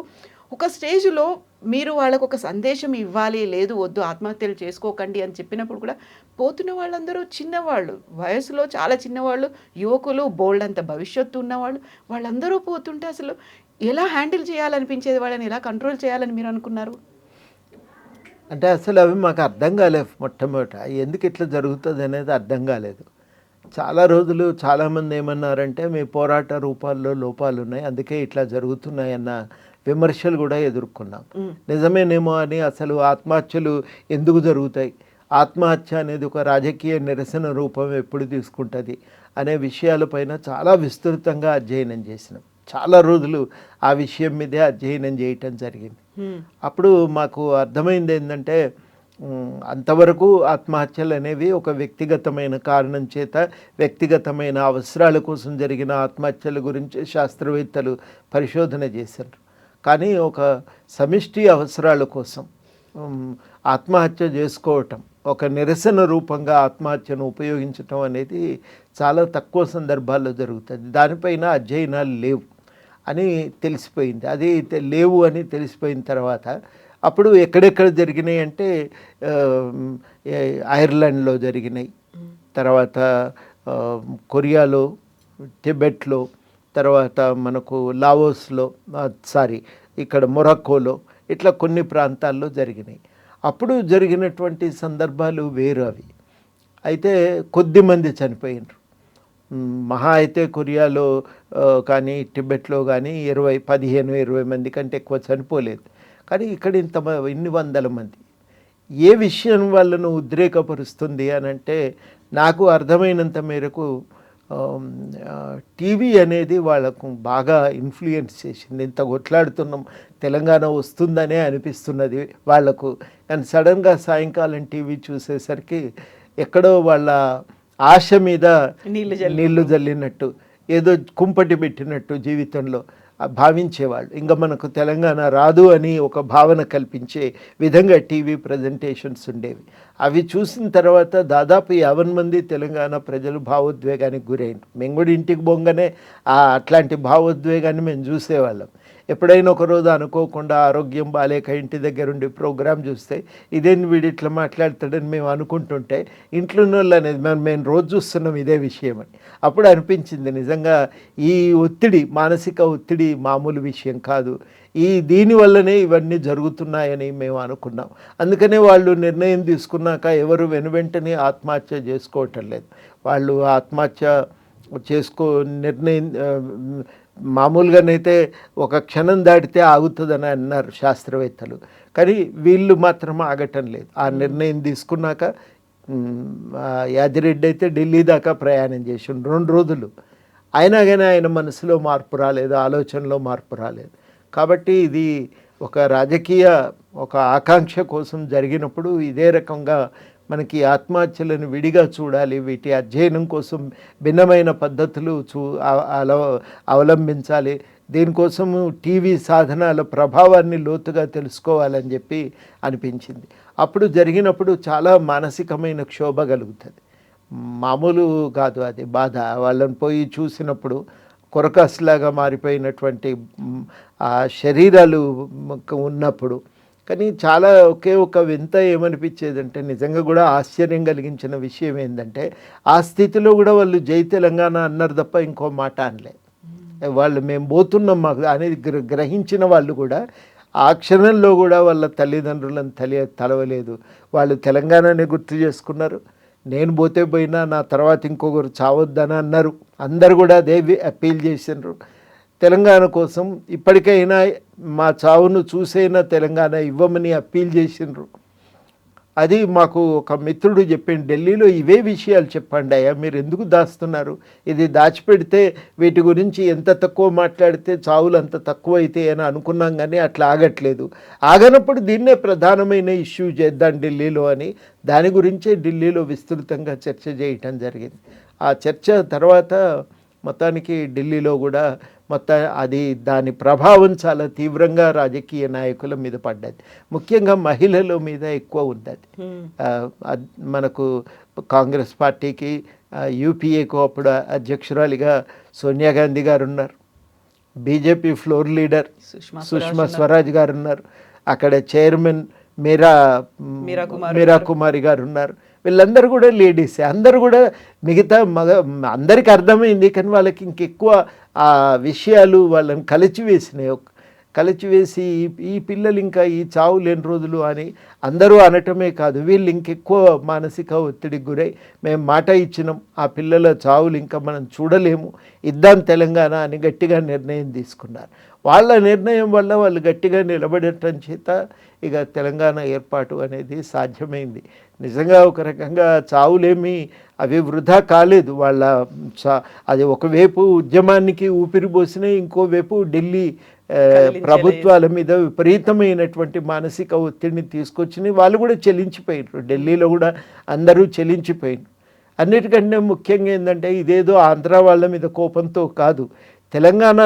S2: ఒక స్టేజ్లో మీరు వాళ్ళకు ఒక సందేశం ఇవ్వాలి, లేదు వద్దు ఆత్మహత్యలు చేసుకోకండి అని చెప్పినప్పుడు కూడా పోతున్న వాళ్ళందరూ చిన్నవాళ్ళు, వయసులో చాలా చిన్నవాళ్ళు, యువకులు, బోల్డ్ అంత భవిష్యత్తు ఉన్నవాళ్ళు, వాళ్ళందరూ పోతుంటే అసలు ఎలా హ్యాండిల్ చేయాలనిపించేది, వాళ్ళని ఎలా కంట్రోల్ చేయాలని మీరు అనుకున్నారు?
S3: అంటే అసలు అవి మాకు అర్థం కాలేదు. మొట్టమొదట ఎందుకు ఇట్లా జరుగుతుంది అనేది అర్థం కాలేదు. చాలా రోజులు చాలామంది ఏమన్నారంటే మీ పోరాట రూపాల్లో లోపాలు ఉన్నాయి, అందుకే ఇట్లా జరుగుతున్నాయన్న విమర్శలు కూడా ఎదుర్కొన్నాం. నిజమేనేమో అని, అసలు ఆత్మహత్యలు ఎందుకు జరుగుతాయి, ఆత్మహత్య అనేది ఒక రాజకీయ నిరసన రూపం ఎప్పుడు తీసుకుంటుంది అనే విషయాలపైన చాలా విస్తృతంగా అధ్యయనం చేసినాం. చాలా రోజులు ఆ విషయం మీదే అధ్యయనం చేయటం జరిగింది. అప్పుడు మాకు అర్థమైంది ఏంటంటే అంతవరకు ఆత్మహత్యలు అనేవి ఒక వ్యక్తిగతమైన కారణం చేత, వ్యక్తిగతమైన అవసరాల కోసం జరిగిన ఆత్మహత్యల గురించి శాస్త్రవేత్తలు పరిశోధన చేశారు. కానీ ఒక సమిష్టి అవసరాల కోసం ఆత్మహత్య చేసుకోవటం, ఒక నిరసన రూపంగా ఆత్మహత్యను ఉపయోగించటం అనేది చాలా తక్కువ సందర్భాల్లో జరుగుతుంది. దానిపైన అధ్యయనాలు లేవు అని తెలిసిపోయింది. అది లేవు అని తెలిసిపోయిన తర్వాత అప్పుడు ఎక్కడెక్కడ జరిగినాయి అంటే ఐర్లాండ్లో జరిగినాయి, తర్వాత కొరియాలో, టిబెట్లో, తర్వాత మనకు లావోస్లో, ఇక్కడ మొరాకోలో, ఇట్లా కొన్ని ప్రాంతాల్లో జరిగినాయి. అప్పుడు జరిగినటువంటి సందర్భాలు వేరు అవి. అయితే కొద్దిమంది చనిపోయినారు. మహా అయితే కొరియాలో కానీ టిబెట్లో కానీ 15-20 మంది కంటే ఎక్కువ చనిపోలేదు. కానీ ఇక్కడ ఇన్ని వందల మంది. ఏ విషయం వాళ్ళను ఉద్రేకపరుస్తుంది అని అంటే, నాకు అర్థమైనంత మేరకు టీవీ అనేది వాళ్ళకు బాగా ఇన్ఫ్లుయెన్స్ చేసింది. ఇంత కొట్లాడుతున్నాం, తెలంగాణ వస్తుందనే అనిపిస్తున్నది వాళ్లకు. కానీ సడన్గా సాయంకాలం టీవీ చూసేసరికి ఎక్కడో వాళ్ళ ఆశ మీద నీళ్లు జల్లినట్టు, ఏదో కుంపటి పెట్టినట్టు జీవితంలో భావించేవాళ్ళు. ఇంకా మనకు తెలంగాణ రాదు అని ఒక భావన కల్పించే విధంగా టీవీ ప్రజెంటేషన్స్ ఉండేవి. అవి చూసిన తర్వాత దాదాపు 50 మంది తెలంగాణ ప్రజలు భావోద్వేగానికి గురైంది. మేము కూడా ఇంటికి బొంగనే అట్లాంటి భావోద్వేగాన్ని మేము చూసేవాళ్ళం. ఎప్పుడైనా ఒకరోజు అనుకోకుండా ఆరోగ్యం బాలేక ఇంటి దగ్గర ఉండి ప్రోగ్రాం చూస్తే ఇదేంటి వీడు ఇట్లా మాట్లాడతాడని మేము అనుకుంటుంటే, ఇంట్లో వాళ్ళు అనేది మేము రోజు చూస్తున్నాం ఇదే విషయం అని. అప్పుడు అనిపించింది నిజంగా ఈ ఒత్తిడి, మానసిక ఒత్తిడి మామూలు విషయం కాదు, దీనివల్లనే ఇవన్నీ జరుగుతున్నాయని మేము అనుకున్నాం. అందుకనే వాళ్ళు నిర్ణయం తీసుకున్నాక ఎవరు వెనువెంటనే ఆత్మహత్య చేసుకోవటం లేదు. వాళ్ళు ఆత్మహత్య నిర్ణయం మామూలుగానైతే ఒక క్షణం దాటితే ఆగుతుందని అన్నారు శాస్త్రవేత్తలు. కానీ వీళ్ళు మాత్రం ఆగటం లేదు. ఆ నిర్ణయం తీసుకున్నాక యాదిరెడ్డి అయితే ఢిల్లీ దాకా ప్రయాణం చేసి 2 రోజులు అయినా కానీ ఆయన మనసులో మార్పు రాలేదు, ఆలోచనలో మార్పు రాలేదు. కాబట్టి ఇది ఒక రాజకీయ ఆకాంక్ష కోసం జరిగినప్పుడు ఇదే రకంగా మనకి ఆత్మహత్యలను విడిగా చూడాలి, వీటి అధ్యయనం కోసం భిన్నమైన పద్ధతులు అవలంబించాలి, దీనికోసము టీవీ సాధనాల ప్రభావాన్ని లోతుగా తెలుసుకోవాలని చెప్పి అనిపించింది. అప్పుడు జరిగినప్పుడు చాలా మానసికమైన క్షోభ కలుగుతుంది, మామూలు కాదు అది బాధ. వాళ్ళని పోయి చూసినప్పుడు కొరకస్లాగా మారిపోయినటువంటి ఆ శరీరాలు ఉన్నప్పుడు. కానీ చాలా ఒకే ఒక వింత ఏమనిపించేదంటే, నిజంగా కూడా ఆశ్చర్యం కలిగించిన విషయం ఏంటంటే, ఆ స్థితిలో కూడా వాళ్ళు జై తెలంగాణ అన్నారు తప్ప ఇంకో మాట అనలే. వాళ్ళు మేము పోతున్నాం మాకు అనేది గ్రహించిన వాళ్ళు కూడా ఆ క్షణంలో కూడా వాళ్ళ తల్లిదండ్రులను తలవలేదు. వాళ్ళు తెలంగాణనే గుర్తు చేసుకున్నారు. నేను పోతే పోయినా నా తర్వాత ఇంకొకరు చావొద్దని అన్నారు. అందరు కూడా అదే అప్పీల్ చేసినారు. తెలంగాణ కోసం ఇప్పటికైనా మా చావును చూసైనా తెలంగాణ ఇవ్వమని అప్పీల్ చేసినారు. అది మాకు ఒక మిత్రుడు చెప్పిండు, ఢిల్లీలో ఇవే విషయాలు చెప్పండి అయ్యా, మీరు ఎందుకు దాస్తున్నారు, ఇది దాచిపెడితే వీటి గురించి ఎంత తక్కువ మాట్లాడితే చావులు అంత తక్కువ అయితే అని అనుకున్నాం, కానీ అట్లా ఆగట్లేదు. ఆగనప్పుడు దీన్నే ప్రధానమైన ఇష్యూ చేద్దాం ఢిల్లీలో అని దాని గురించే ఢిల్లీలో విస్తృతంగా చర్చ చేయటం జరిగింది. ఆ చర్చ తర్వాత మొత్తానికి ఢిల్లీలో కూడా అది దాని ప్రభావం చాలా తీవ్రంగా రాజకీయ నాయకుల మీద పడ్డది, ముఖ్యంగా మహిళల మీద ఎక్కువ ఉంది. అది మనకు కాంగ్రెస్ పార్టీకి యూపీఏకు అప్పుడు అధ్యక్షురాలిగా సోనియా గాంధీ గారు ఉన్నారు, BJP floor leader Sushma Swaraj గారు ఉన్నారు, అక్కడ చైర్మన్ మీరా కుమారి గారు ఉన్నారు. వీళ్ళందరూ కూడా లేడీసే, అందరూ కూడా మిగతా అందరికీ అర్థమైంది, కానీ వాళ్ళకి ఇంకెక్కువ ఆ విషయాలు వాళ్ళని కలిచివేసి ఈ పిల్లలు ఇంకా ఈ చావు లేని రోజులు అని అందరూ అనటమే కాదు, వీళ్ళు ఇంకెక్కువ మానసిక ఒత్తిడికి గురై మేము మాట ఇచ్చినాం, ఆ పిల్లల చావులు ఇంకా మనం చూడలేము, ఇద్దాం తెలంగాణ అని గట్టిగా నిర్ణయం తీసుకున్నారు. వాళ్ళ నిర్ణయం వల్ల వాళ్ళు గట్టిగా నిలబడటం చేత ఇక తెలంగాణ ఏర్పాటు అనేది సాధ్యమైంది. నిజంగా ఒక రకంగా చావులేమి అవి వృధా కాలేదు. అది ఒకవైపు ఉద్యమానికి ఊపిరి పోసినా, ఇంకోవైపు ఢిల్లీ ప్రభుత్వాల మీద విపరీతమైనటువంటి మానసిక ఒత్తిడిని తీసుకొచ్చి వాళ్ళు కూడా చెలించిపోయినారు. ఢిల్లీలో కూడా అందరూ చెలించిపోయినారు. అన్నిటికంటే ముఖ్యంగా ఏంటంటే, ఇదేదో ఆంధ్ర వాళ్ళ మీద కోపంతో కాదు, తెలంగాణ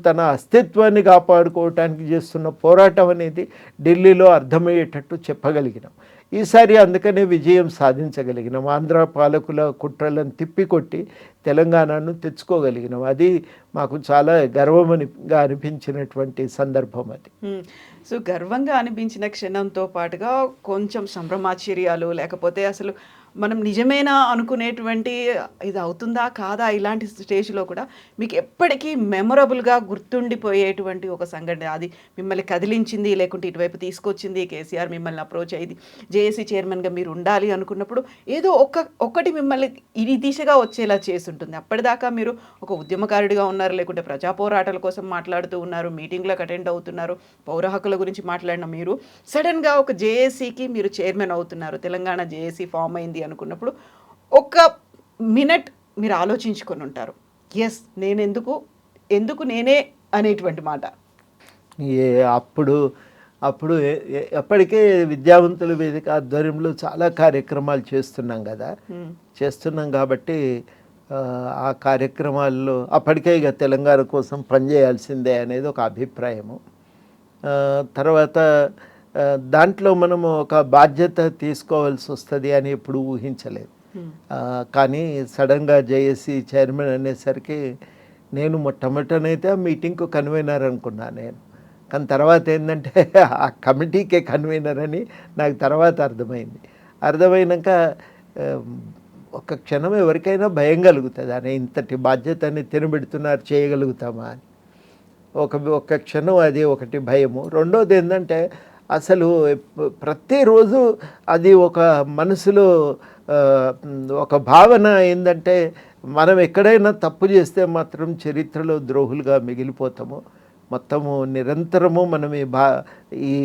S3: తన అస్తిత్వాన్ని కాపాడుకోవటానికి చేస్తున్న పోరాటం అనేది ఢిల్లీలో అర్థమయ్యేటట్టు చెప్పగలిగినాం. ఈసారి అందుకనే విజయం సాధించగలిగినాం. ఆంధ్ర పాలకుల కుట్రలను తిప్పికొట్టి తెలంగాణను తెచ్చుకోగలిగినాం. అది మాకు చాలా గర్వంగా అనిపించినటువంటి సందర్భం అది.
S2: సో గర్వంగా అనిపించిన క్షణంతో పాటుగా కొంచెం సంభ్రమాశ్చర్యాలు, లేకపోతే అసలు మనం నిజమేనా అనుకునేటువంటి ఇది అవుతుందా కాదా ఇలాంటి స్టేజ్లో కూడా మీకు ఎప్పటికీ మెమొరబుల్గా గుర్తుండిపోయేటువంటి ఒక సంఘటన, అది మిమ్మల్ని కదిలించింది, లేకుంటే ఇటువైపు తీసుకొచ్చింది, కేసీఆర్ మిమ్మల్ని అప్రోచ్ అయ్యింది, జేఏసీ చైర్మన్గా మీరు ఉండాలి అనుకున్నప్పుడు ఏదో ఒక్కటి మిమ్మల్ని ఈ దిశగా వచ్చేలా చేస్తుంటుంది. అప్పటిదాకా మీరు ఒక ఉద్యమకారుడిగా ఉన్నారు, లేకుంటే ప్రజా పోరాటాల కోసం మాట్లాడుతూ ఉన్నారు, మీటింగ్లకు అటెండ్ అవుతున్నారు, పౌర హక్కుల గురించి మాట్లాడిన మీరు సడన్గా ఒక జేఏసీకి మీరు చైర్మన్ అవుతున్నారు, తెలంగాణ జేఏసీ ఫామ్ అయింది అనుకున్నప్పుడు ఒక మినిట్ మీరు ఆలోచించుకొని ఉంటారు, ఎస్ నేను ఎందుకు నేనే అనేటువంటి మాట.
S3: అప్పుడు ఎప్పటికే విద్యావంతుల వేదిక ఆధ్వర్యంలో చాలా కార్యక్రమాలు చేస్తున్నాం కాబట్టి ఆ కార్యక్రమాల్లో అప్పటికే ఇక తెలంగాణ కోసం పనిచేయాల్సిందే అనేది ఒక అభిప్రాయము. తర్వాత దాంట్లో మనము ఒక బాధ్యత తీసుకోవాల్సి వస్తుంది అని ఎప్పుడు ఊహించలేదు. కానీ సడన్గా జేఏసీ చైర్మన్ అనేసరికి నేను మొట్టమొదటనైతే ఆ మీటింగ్కు కన్వీనర్ అనుకున్నాను నేను. కానీ తర్వాత ఏంటంటే ఆ కమిటీకే కన్వీనర్ అని నాకు తర్వాత అర్థమైనాక ఒక క్షణం ఎవరికైనా భయం కలుగుతుంది, అని ఇంతటి బాధ్యతని తినబెడుతున్నారు, చేయగలుగుతామా అని ఒక క్షణం అది ఒకటి భయము. రెండోది ఏంటంటే, అసలు ప్రతిరోజు అది ఒక మనసులో ఒక భావన ఏంటంటే, మనం ఎక్కడైనా తప్పు చేస్తే మాత్రం చరిత్రలో ద్రోహులుగా మిగిలిపోతాము, మొత్తము నిరంతరము మనం ఈ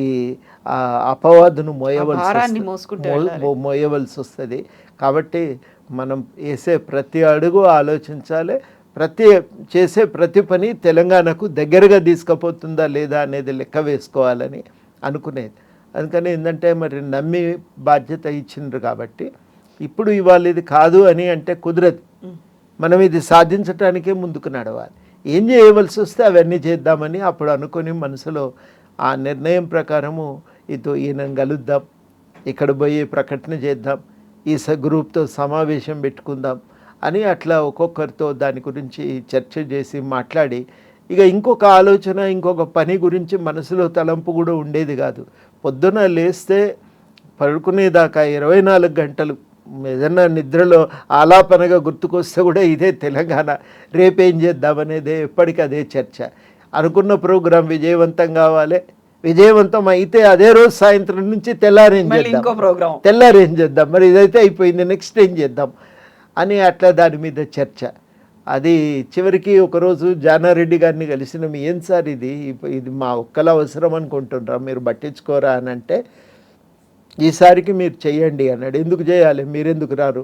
S3: అపవాదును మోయవలసి వస్తుంది. కాబట్టి మనం వేసే ప్రతి అడుగు ఆలోచించాలి, చేసే ప్రతి పని తెలంగాణకు దగ్గరగా తీసుకుపోతుందా లేదా అనేది లెక్క వేసుకోవాలని అనుకునేది. అందుకని ఏంటంటే మరి నమ్మి బాధ్యత ఇచ్చిండ్రు కాబట్టి ఇప్పుడు ఇవాళ ఇది కాదు అని అంటే కుదరదు. మనం ఇది సాధించడానికే ముందుకు నడవాలి. ఏం చేయవలసి వస్తే అవన్నీ చేద్దామని అప్పుడు అనుకొని మనసులో ఆ నిర్ణయం ప్రకారము ఈయన కలుద్దాం, ఇక్కడ పోయి ప్రకటన చేద్దాం, ఈ గ్రూప్తో సమావేశం పెట్టుకుందాం అని అట్లా ఒక్కొక్కరితో దాని గురించి చర్చ చేసి మాట్లాడి ఇక ఇంకొక ఆలోచన ఇంకొక పని గురించి మనసులో తలంపు కూడా ఉండేది కాదు. పొద్దున లేస్తే పడుకునేదాకా 24 గంటలు ఏదన్నా నిద్రలో ఆలాపనగా గుర్తుకొస్తే కూడా ఇదే తెలంగాణ, రేపేం చేద్దామనేదే ఎప్పటికీ అదే చర్చ. అనుకున్న ప్రోగ్రాం విజయవంతం కావాలి, విజయవంతం అయితే అదే రోజు సాయంత్రం నుంచి తెల్లారేం చేద్దాం, మరి ఇదైతే అయిపోయింది, నెక్స్ట్ ఏం చేద్దాం అని అట్లా దాని మీద చర్చ. అది చివరికి ఒకరోజు జానారెడ్డి గారిని కలిసినాం. ఏం సార్ ఇది మా ఒక్కల అవసరం అనుకుంటున్నారా, మీరు పట్టించుకోరా అని అంటే ఈసారికి మీరు చెయ్యండి అన్నాడు. ఎందుకు చేయాలి, మీరెందుకు రారు,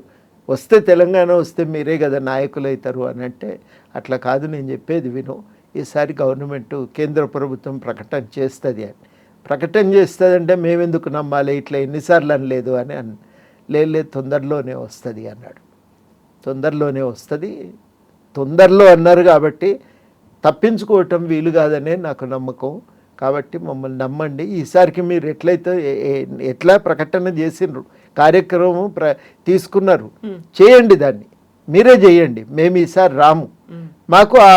S3: వస్తే తెలంగాణ వస్తే మీరే కదా నాయకులు అవుతారు అని అంటే అట్లా కాదు, నేను చెప్పేది విను, ఈసారి గవర్నమెంట్ కేంద్ర ప్రభుత్వం ప్రకటన చేస్తుంది అని. ప్రకటన చేస్తుందంటే మేమెందుకు నమ్మాలి, ఇట్లా ఎన్నిసార్లు అనలేదు అని లేదు తొందరలోనే వస్తుంది అన్నాడు. తొందరలోనే వస్తుంది, తొందరలో అన్నారు కాబట్టి తప్పించుకోవటం వీలు కాదనే నాకు నమ్మకం. కాబట్టి మమ్మల్ని నమ్మండి, ఈసారికి మీరు ఎట్లా ప్రకటన చేసిండ్రు, కార్యక్రమం తీసుకున్నారు, చేయండి, దాన్ని మీరే చేయండి, మేము ఈసారి రాము, మాకు ఆ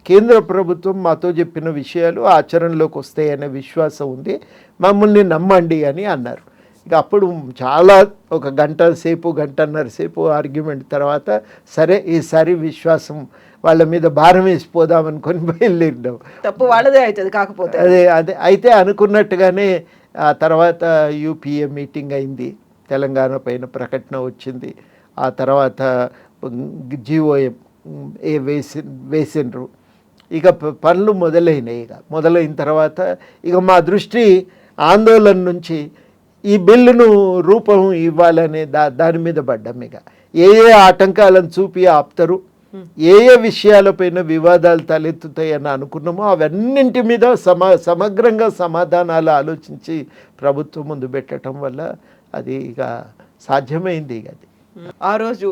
S3: కేంద్ర ప్రభుత్వం మాతో చెప్పిన విషయాలు ఆచరణలోకి వస్తాయనే విశ్వాసం ఉంది, మమ్మల్ని నమ్మండి అని అన్నారు. ఇక అప్పుడు చాలా ఒక గంటన్నర సేపు ఆర్గ్యుమెంట్ తర్వాత సరే ఈసారి విశ్వాసం వాళ్ళ మీద భారం వేసిపోదామనుకొని బయలుదేరినాం.
S2: తప్పు వాళ్ళదే అవుతుంది కాకపోతే
S3: అదే అయితే అనుకున్నట్టుగానే ఆ తర్వాత యూపీఏ మీటింగ్ అయింది, తెలంగాణ పైన ప్రకటన వచ్చింది, ఆ తర్వాత జిఓఎం వేసిండ్రు, ఇక పనులు మొదలైనాయి. మొదలైన తర్వాత ఇక మా దృష్టి ఆందోళన నుంచి ఈ బిల్లును రూపం ఇవ్వాలనే దాని మీద పడ్డాం. ఇక ఏ ఆటంకాలను చూపి ఆపుతారు, ఏ విషయాలపైన వివాదాలు తలెత్తుతాయని అనుకున్నామో అవన్నింటి మీద సమగ్రంగా సమాధానాలు ఆలోచించి ప్రభుత్వం ముందు పెట్టడం వల్ల అది ఇక సాధ్యమైంది. ఇక అది
S2: ఆ రోజు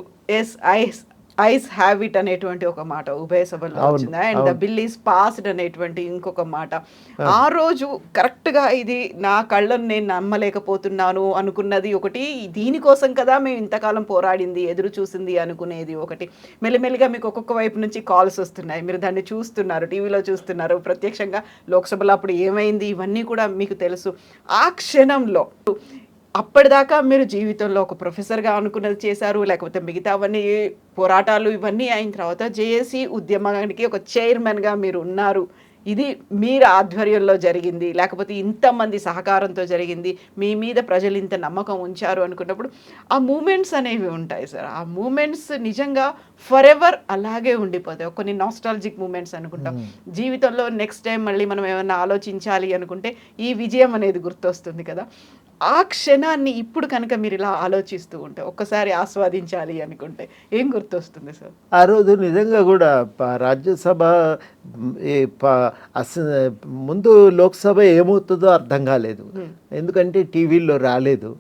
S2: ఐస్ హ్యావ్ ఇట్ అనేటువంటి ఒక మాట ఉభయ సభల్లో వచ్చింది, and the bill is passed అనేటువంటి ఇంకొక మాట. ఆ రోజు కరెక్ట్గా ఇది నా కళ్ళను నేను నమ్మలేకపోతున్నాను అనుకున్నది ఒకటి, దీనికోసం కదా మేము ఇంతకాలం పోరాడింది ఎదురు చూసింది అనుకునేది ఒకటి. మెల్లిమెల్లిగా మీకు ఒక్కొక్క వైపు నుంచి కాల్స్ వస్తున్నాయి, మీరు దాన్ని చూస్తున్నారు, టీవీలో చూస్తున్నారు, ప్రత్యక్షంగా లోక్సభలో అప్పుడు ఏమైంది ఇవన్నీ కూడా మీకు తెలుసు. ఆ క్షణంలో అప్పటిదాకా మీరు జీవితంలో ఒక ప్రొఫెసర్గా అనుకున్నది చేశారు, లేకపోతే మిగతావన్నీ పోరాటాలు ఇవన్నీ అయిన తర్వాత జేఏసీ ఉద్యమానికి ఒక చైర్మన్గా మీరు ఉన్నారు, ఇది మీరు ఆధ్వర్యంలో జరిగింది, లేకపోతే ఇంతమంది సహకారంతో జరిగింది, మీ మీద ప్రజలు ఇంత నమ్మకం ఉంచారు అనుకున్నప్పుడు ఆ మూమెంట్స్ అనేవి ఉంటాయి సార్. ఆ మూమెంట్స్ నిజంగా ఫర్ ఎవర్ అలాగే ఉండిపోతాయి. కొన్ని నాస్టాలజిక్ మూమెంట్స్ అనుకుంటాం జీవితంలో. నెక్స్ట్ టైం మళ్ళీ మనం ఏమైనా ఆలోచించాలి అనుకుంటే ఈ విజయం అనేది గుర్తొస్తుంది కదా. ఆ క్షణాన్ని ఇప్పుడు కనుక మీరు ఇలా ఆలోచిస్తూ ఉంటే, ఒక్కసారి ఆస్వాదించాలి అనుకుంటే ఏం గుర్తొస్తుంది సార్?
S3: ఆ రోజు నిజంగా కూడా రాజ్యసభ ముందు లోక్సభ ఏమవుతుందో అర్థం కాలేదు, ఎందుకంటే టీవీల్లో రాలేదు.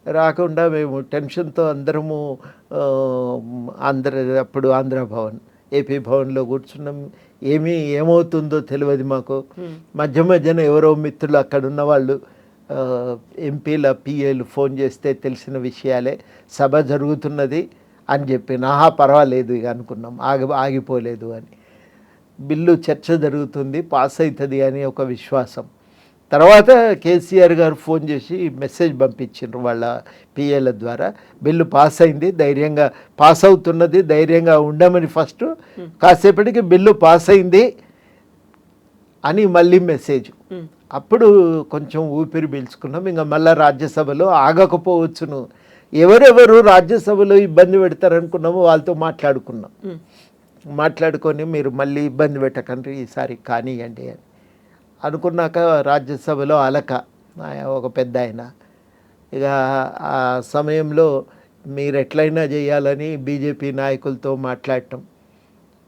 S3: రాకుండా మేము టెన్షన్తో అందరము అప్పుడు ఆంధ్ర భవన్ ఏపీ భవన్లో కూర్చున్నాం. ఏమవుతుందో తెలియదు మాకు. మధ్యన ఎవరో మిత్రులు అక్కడ ఉన్న వాళ్ళు ఎంపీల పిఏలు ఫోన్ చేస్తే తెలిసిన విషయాలే, సభ జరుగుతున్నది అని చెప్పి పర్వాలేదు ఇక అనుకున్నాం, ఆగిపోలేదు అని. బిల్లు చర్చ జరుగుతుంది, పాస్ అవుతుంది అని ఒక విశ్వాసం. తర్వాత కేసీఆర్ గారు ఫోన్ చేసి మెసేజ్ పంపించారు వాళ్ళ పిఏల ద్వారా, బిల్లు పాస్ అయింది, ధైర్యంగా పాస్ అవుతున్నది, ధైర్యంగా ఉండమని. ఫస్ట్ కాసేపటికి బిల్లు పాస్ అయింది అని మళ్ళీ మెసేజ్. అప్పుడు కొంచెం ఊపిరి పీల్చుకున్నాం. ఇంకా మళ్ళీ రాజ్యసభలో ఆగకపోవచ్చును, ఎవరెవరు రాజ్యసభలో ఇబ్బంది పెడతారనుకున్నామో వాళ్ళతో మాట్లాడుకొని మీరు మళ్ళీ ఇబ్బంది పెట్టకండి ఈసారి కానివ్వండి అని అనుకున్నాక రాజ్యసభలో ఒక పెద్ద ఆయన ఇక ఆ సమయంలో మీరు ఎట్లయినా చేయాలని బీజేపీ నాయకులతో మాట్లాడటం,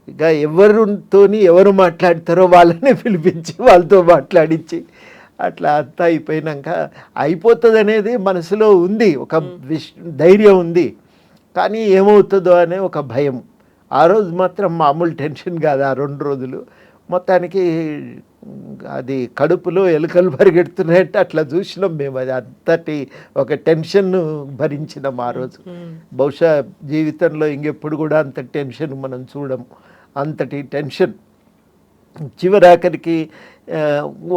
S3: ఇక ఎవరు మాట్లాడతారో వాళ్ళని పిలిపించి వాళ్ళతో మాట్లాడించి అట్లా అంతా అయిపోయినాక అయిపోతుంది అనేది మనసులో ఉంది, ఒక ధైర్యం ఉంది. కానీ ఏమవుతుందో అనే ఒక భయం. ఆ రోజు మాత్రం మామూలు టెన్షన్ కాదు. ఆ 2 రోజులు మొత్తానికి అది కడుపులో ఎలుకలు పరిగెడుతున్నాయంటే అట్లా చూసినాం మేము. అది అంతటి ఒక టెన్షన్ భరించినాం ఆ రోజు. బహుశా జీవితంలో ఇంకెప్పుడు కూడా అంత టెన్షన్ మనం చూడము. అంతటి టెన్షన్. చివరాఖరికి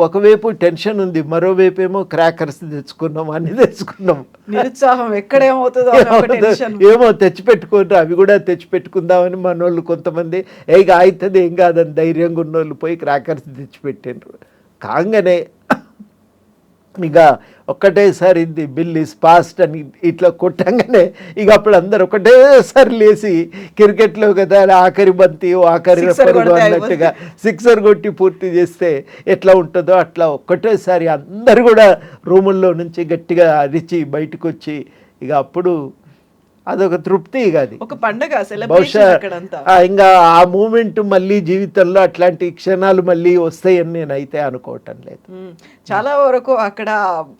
S3: ఒకవైపు టెన్షన్ ఉంది, మరోవైపు ఏమో క్రాకర్స్ తెచ్చుకున్నాం, అన్ని తెచ్చుకున్నాం.
S2: నిరుత్సాహం ఎక్కడేమవుతుందో అని ఒక టెన్షన్.
S3: ఏమో తెచ్చిపెట్టుకుంటూ అవి కూడా తెచ్చిపెట్టుకుందామని మనోళ్ళు కొంతమంది ఏగా అవుతుంది ఏం కాదని ధైర్యంగా ఉన్నోళ్ళు పోయి క్రాకర్స్ తెచ్చిపెట్టారు. కాగానే ఇక ఒక్కటేసారి ఇది బిల్ ఇస్ పాస్ట్ అని ఇట్లా కొట్టంగానే ఇక అప్పుడు అందరు ఒకటేసారి లేచి క్రికెట్లో కదా ఆఖరి బంతి ఆఖరి పరుగు అన్నట్టుగా సిక్సర్ కొట్టి పూర్తి చేస్తే ఎట్లా ఉంటుందో అట్లా ఒక్కటేసారి అందరు కూడా రూముల్లో నుంచి గట్టిగా అరిచి బయటకు వచ్చి ఇక అప్పుడు అదొక తృప్తి. ఇక అది
S2: ఒక పండగ
S3: బహుశా ఇంకా ఆ మూమెంట్ మళ్ళీ జీవితంలో అట్లాంటి క్షణాలు మళ్ళీ వస్తాయని నేనైతే అనుకోవటం లేదు.
S2: చాలా వరకు అక్కడ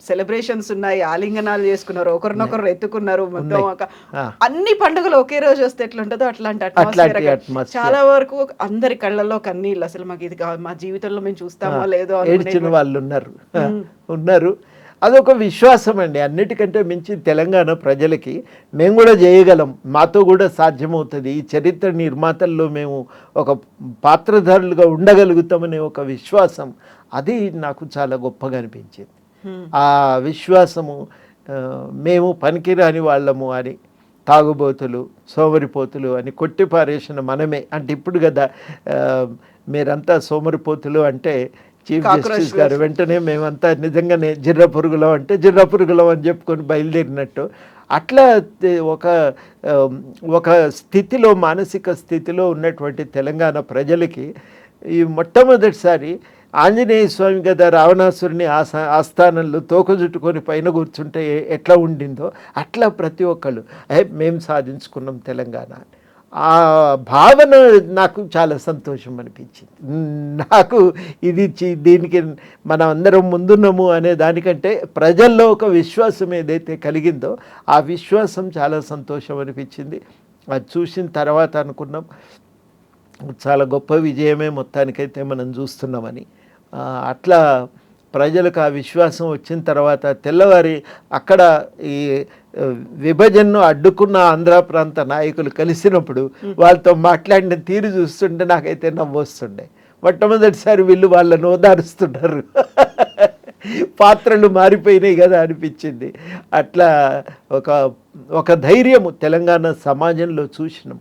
S2: సెలబ్రేషన్స్ ఉన్నాయి, ఆలింగనాలు చేసుకున్నారు, ఒకరినొకరు ఎత్తుకున్నారు, మొత్తం అన్ని పండుగలు ఒకే రోజు వస్తే ఎట్లుంటుందో అట్లాంటి అట్మాస్ఫియర్. చాలా వరకు అందరి కళ్ళల్లో కన్నీళ్ళు. అసలు మాకు ఇది మా జీవితంలో మేము చూస్తామో లేదో
S3: ఏడ్చిన వాళ్ళు ఉన్నారు. అదొక విశ్వాసం అండి. అన్నిటికంటే మించి తెలంగాణ ప్రజలకి మేము కూడా చేయగలం, మాతో కూడా సాధ్యమవుతుంది, ఈ చరిత్ర నిర్మాతల్లో మేము ఒక పాత్రధారులుగా ఉండగలుగుతామనే ఒక విశ్వాసం, అది నాకు చాలా గొప్పగా అనిపించింది. ఆ విశ్వాసము మేము పనికిరాని వాళ్ళము అని, తాగుబోతులు సోమరిపోతులు అని కొట్టిపారేసిన మనమే. అంటే ఇప్పుడు కదా మీరంతా సోమరిపోతులు అంటే చీఫ్ జస్టిస్ గారు వెంటనే మేమంతా నిజంగానే జిర్ర పురుగులం అంటే జిర్ర పురుగులం అని చెప్పుకొని బయలుదేరినట్టు అట్లా ఒక స్థితిలో, మానసిక స్థితిలో ఉన్నటువంటి తెలంగాణ ప్రజలకి ఈ మొట్టమొదటిసారి ఆంజనేయ స్వామి కదా రావణాసురుని ఆస్థానంలో తోక చుట్టుకొని పైన కూర్చుంటే ఎట్లా ఉండిందో అట్లా ప్రతి ఒక్కళ్ళు మేము సాధించుకున్నాం తెలంగాణ. ఆ భావన నాకు చాలా సంతోషం అనిపించింది. నాకు దీనికి మనం అందరం ముందున్నాము అనే దానికంటే ప్రజల్లో ఒక విశ్వాసం ఏదైతే కలిగిందో ఆ విశ్వాసం చాలా సంతోషం అనిపించింది. అది చూసిన తర్వాత అనుకున్నాం చాలా గొప్ప విజయమే మొత్తానికైతే మనం చూస్తున్నామని. అట్లా ప్రజలకు ఆ విశ్వాసం వచ్చిన తర్వాత తెల్లవారి అక్కడ ఈ విభజనను అడ్డుకున్న ఆంధ్ర ప్రాంత నాయకులు కలిసినప్పుడు వాళ్ళతో మాట్లాడిన తీరు చూస్తుంటే నాకైతే నవ్వొస్తుండే. మొట్టమొదటిసారి వీళ్ళు వాళ్ళని ఓదారుస్తున్నారు, పాత్రలు మారిపోయినాయి కదా అనిపించింది. అట్లా ఒక ధైర్యము తెలంగాణ సమాజంలో చూసినాం.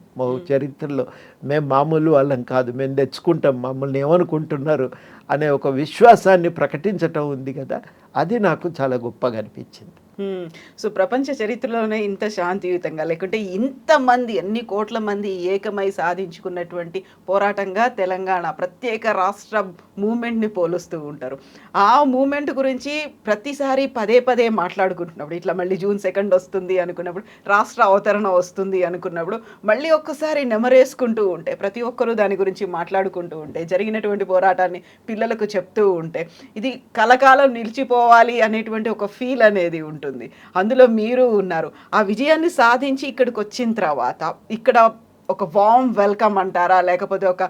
S3: చరిత్రలో మేము మామూలు వాళ్ళం కాదు, మేము తెచ్చుకుంటాం, మమ్మల్ని ఏమనుకుంటున్నారు అనే ఒక విశ్వాసాన్ని ప్రకటించటం ఉంది కదా, అది నాకు చాలా గొప్పగా అనిపించింది.
S2: సో ప్రపంచ చరిత్రలోనే ఇంత శాంతియుతంగా, లేకుంటే ఇంతమంది ఎన్ని కోట్ల మంది ఏకమై సాధించుకున్నటువంటి పోరాటంగా తెలంగాణ ప్రత్యేక రాష్ట్ర మూమెంట్ని పోలుస్తూ ఉంటారు. ఆ మూమెంట్ గురించి ప్రతిసారి పదే మాట్లాడుకుంటున్నప్పుడు, ఇట్లా మళ్ళీ June 2 వస్తుంది అనుకున్నప్పుడు, రాష్ట్ర అవతరణ వస్తుంది అనుకున్నప్పుడు, మళ్ళీ ఒక్కసారి నెమరేసుకుంటూ ఉంటే, ప్రతి ఒక్కరూ దాని గురించి మాట్లాడుకుంటూ ఉంటే, జరిగినటువంటి పోరాటాన్ని పిల్లలకు చెప్తూ ఉంటే, ఇది కలకాలం నిలిచిపోవాలి అనేటువంటి ఒక ఫీల్ అనేది ఉంటుంది. అందులో మీరు ఉన్నారు. ఆ విజయాన్ని సాధించి ఇక్కడికి వచ్చిన తర్వాత ఇక్కడ ఒక వార్మ్ వెల్కమ్ అంటారా, లేకపోతే ఒక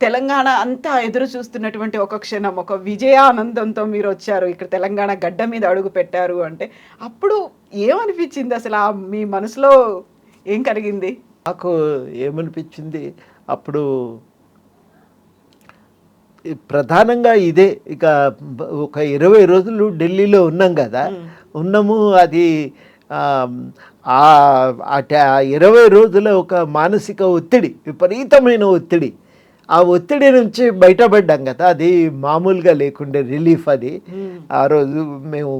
S2: తెలంగాణ అంతా ఎదురు చూస్తున్నటువంటి ఒక క్షణం, ఒక విజయానందంతో మీరు వచ్చారు, ఇక్కడ తెలంగాణ గడ్డ మీద అడుగు పెట్టారు అంటే అప్పుడు ఏమనిపించింది? అసలు మీ మనసులో ఏం కలిగింది?
S3: నాకు ఏమనిపించింది అప్పుడు ప్రధానంగా ఇదే. ఇక ఒక 20 రోజులు ఢిల్లీలో ఉన్నాం కదా, ఉన్నాము. అది 20 రోజుల ఒక మానసిక ఒత్తిడి, విపరీతమైన ఒత్తిడి. ఆ ఒత్తిడి నుంచి బయటపడ్డాం కదా, అది మామూలుగా లేకుండే రిలీఫ్ అది. ఆ రోజు మేము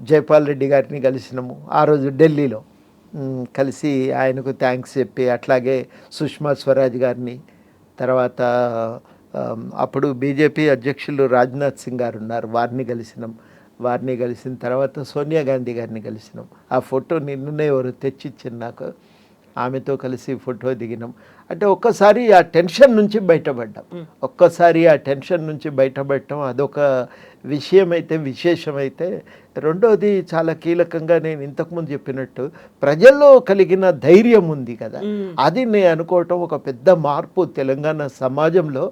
S3: జైపాల్ రెడ్డి గారిని కలిసినాము ఆ రోజు ఢిల్లీలో. కలిసి ఆయనకు థ్యాంక్స్ చెప్పి, అట్లాగే సుష్మా స్వరాజ్ గారిని, తర్వాత అప్పుడు బీజేపీ అధ్యక్షులు రాజ్నాథ్ సింగ్ గారు ఉన్నారు, వారిని కలిసిన తర్వాత సోనియా గాంధీ గారిని కలిసినాం. ఆ ఫోటో నిన్ననే ఎవరు తెచ్చిచ్చింది నాకు. ఆమెతో కలిసి ఫోటో దిగినాం. అంటే ఒక్కసారి ఆ టెన్షన్ నుంచి బయటపడ్డాం. ఒక్కసారి ఆ టెన్షన్ నుంచి బయటపడటం అదొక విశేషమైతే, రెండోది చాలా కీలకంగా నేను ఇంతకుముందు చెప్పినట్టు ప్రజల్లో కలిగిన ధైర్యం ఉంది కదా, అది నేను అనుకోవటం ఒక పెద్ద మార్పు తెలంగాణ సమాజంలో.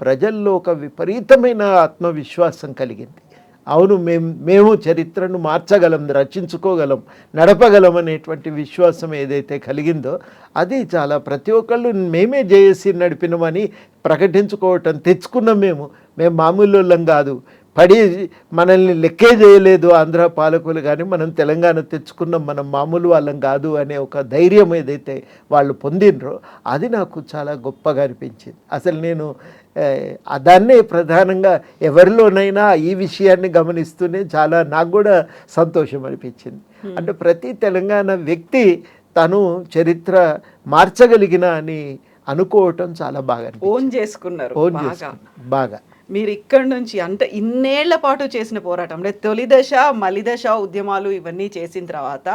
S3: ప్రజల్లో ఒక విపరీతమైన ఆత్మవిశ్వాసం కలిగింది. అవును, మేము చరిత్రను మార్చగలం, రచించుకోగలం, నడపగలం అనేటువంటి విశ్వాసం ఏదైతే కలిగిందో అది చాలా ప్రతి ఒక్కళ్ళు మేమే జేఏసీ నడిపినామని ప్రకటించుకోవటం తెచ్చుకున్నాం. మేము మామూలు వాళ్ళం కాదు, పడి మనల్ని లెక్కే చేయలేదు ఆంధ్ర పాలకులు, కానీ మనం తెలంగాణ తెచ్చుకున్నాం, మనం మామూలు వాళ్ళం కాదు అనే ఒక ధైర్యం ఏదైతే వాళ్ళు పొందినరో అది నాకు చాలా గొప్పగా అనిపించింది. అసలు నేను దాన్నే ప్రధానంగా ఎవరిలోనైనా ఈ విషయాన్ని గమనిస్తూనే చాలా నాకు కూడా సంతోషం అనిపించింది. అంటే ప్రతి తెలంగాణ వ్యక్తి తను చరిత్ర మార్చగలిగిన అని అనుకోవటం చాలా బాగా
S2: ఓన్ చేసుకున్నారు
S3: బాగా.
S2: మీరు ఇక్కడి నుంచి అంటే ఇన్నేళ్ల పాటు చేసిన పోరాటం, అంటే తొలి దశ మలి దశ ఉద్యమాలు ఇవన్నీ చేసిన తర్వాత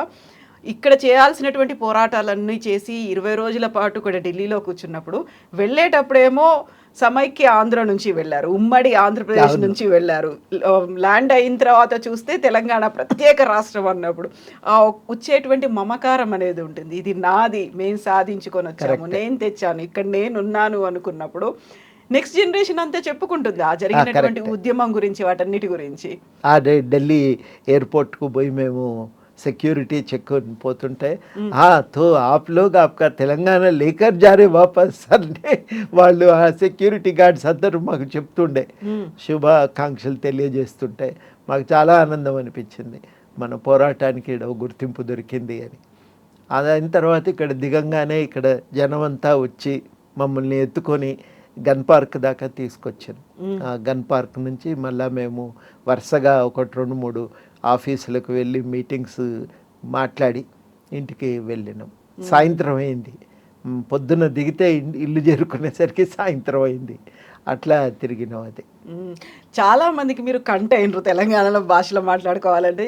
S2: ఇక్కడ చేయాల్సినటువంటి పోరాటాలన్నీ చేసి 20 రోజుల పాటు కూడా ఢిల్లీలో కూర్చున్నప్పుడు వెళ్ళేటప్పుడేమో సమైక్య ఆంధ్ర నుంచి వెళ్ళారు, ఉమ్మడి ఆంధ్రప్రదేశ్ నుంచి వెళ్ళారు. ల్యాండ్ అయిన తర్వాత చూస్తే తెలంగాణ ప్రత్యేక రాష్ట్రం అన్నప్పుడు ఆ వచ్చేటువంటి మమకారం అనేది ఉంటుంది. ఇది నాది, మేము సాధించుకొని వచ్చాము, నేను తెచ్చాను, ఇక్కడ నేనున్నాను అనుకున్నప్పుడు నెక్స్ట్ జనరేషన్ అంతా చెప్పుకుంటుంది ఆ జరిగినటువంటి ఉద్యమం గురించి, వాటన్నిటి గురించి.
S3: ఢిల్లీ ఎయిర్పోర్ట్కు పోయి మేము सिक्योरिटी चेक పోతుంటే తో आप लोग आपका తెలంగాణ లేకర్ జారే వాపస్ అంటే వాళ్ళు ఆ సెక్యూరిటీ గార్డ్స్ అందరూ మాకు చెప్తుండే, శుభాకాంక్షలు తెలియజేస్తుంటే మాకు చాలా ఆనందం అనిపించింది. మన పోరాటానికి గుర్తింపు దొరికింది అని. అదైన తర్వాత ఇక్కడ దిగంగానే ఇక్కడ జనమంతా వచ్చి మమ్మల్ని ఎత్తుకొని గన్ పార్క్ దాకా తీసుకొచ్చాను. ఆ గన్ పార్క్ నుంచి మళ్ళీ మేము వరుసగా 1-2-3 ఆఫీసులకు వెళ్ళి మీటింగ్స్ మాట్లాడి ఇంటికి వెళ్ళినాం. సాయంత్రం అయింది, పొద్దున దిగితే ఇల్లు చేరుకునేసరికి సాయంత్రం అయింది. అట్లా తిరిగినాం. అది
S2: చాలా మందికి మీరు కంటైనరు తెలంగాణలో భాషలో మాట్లాడుకోవాలంటే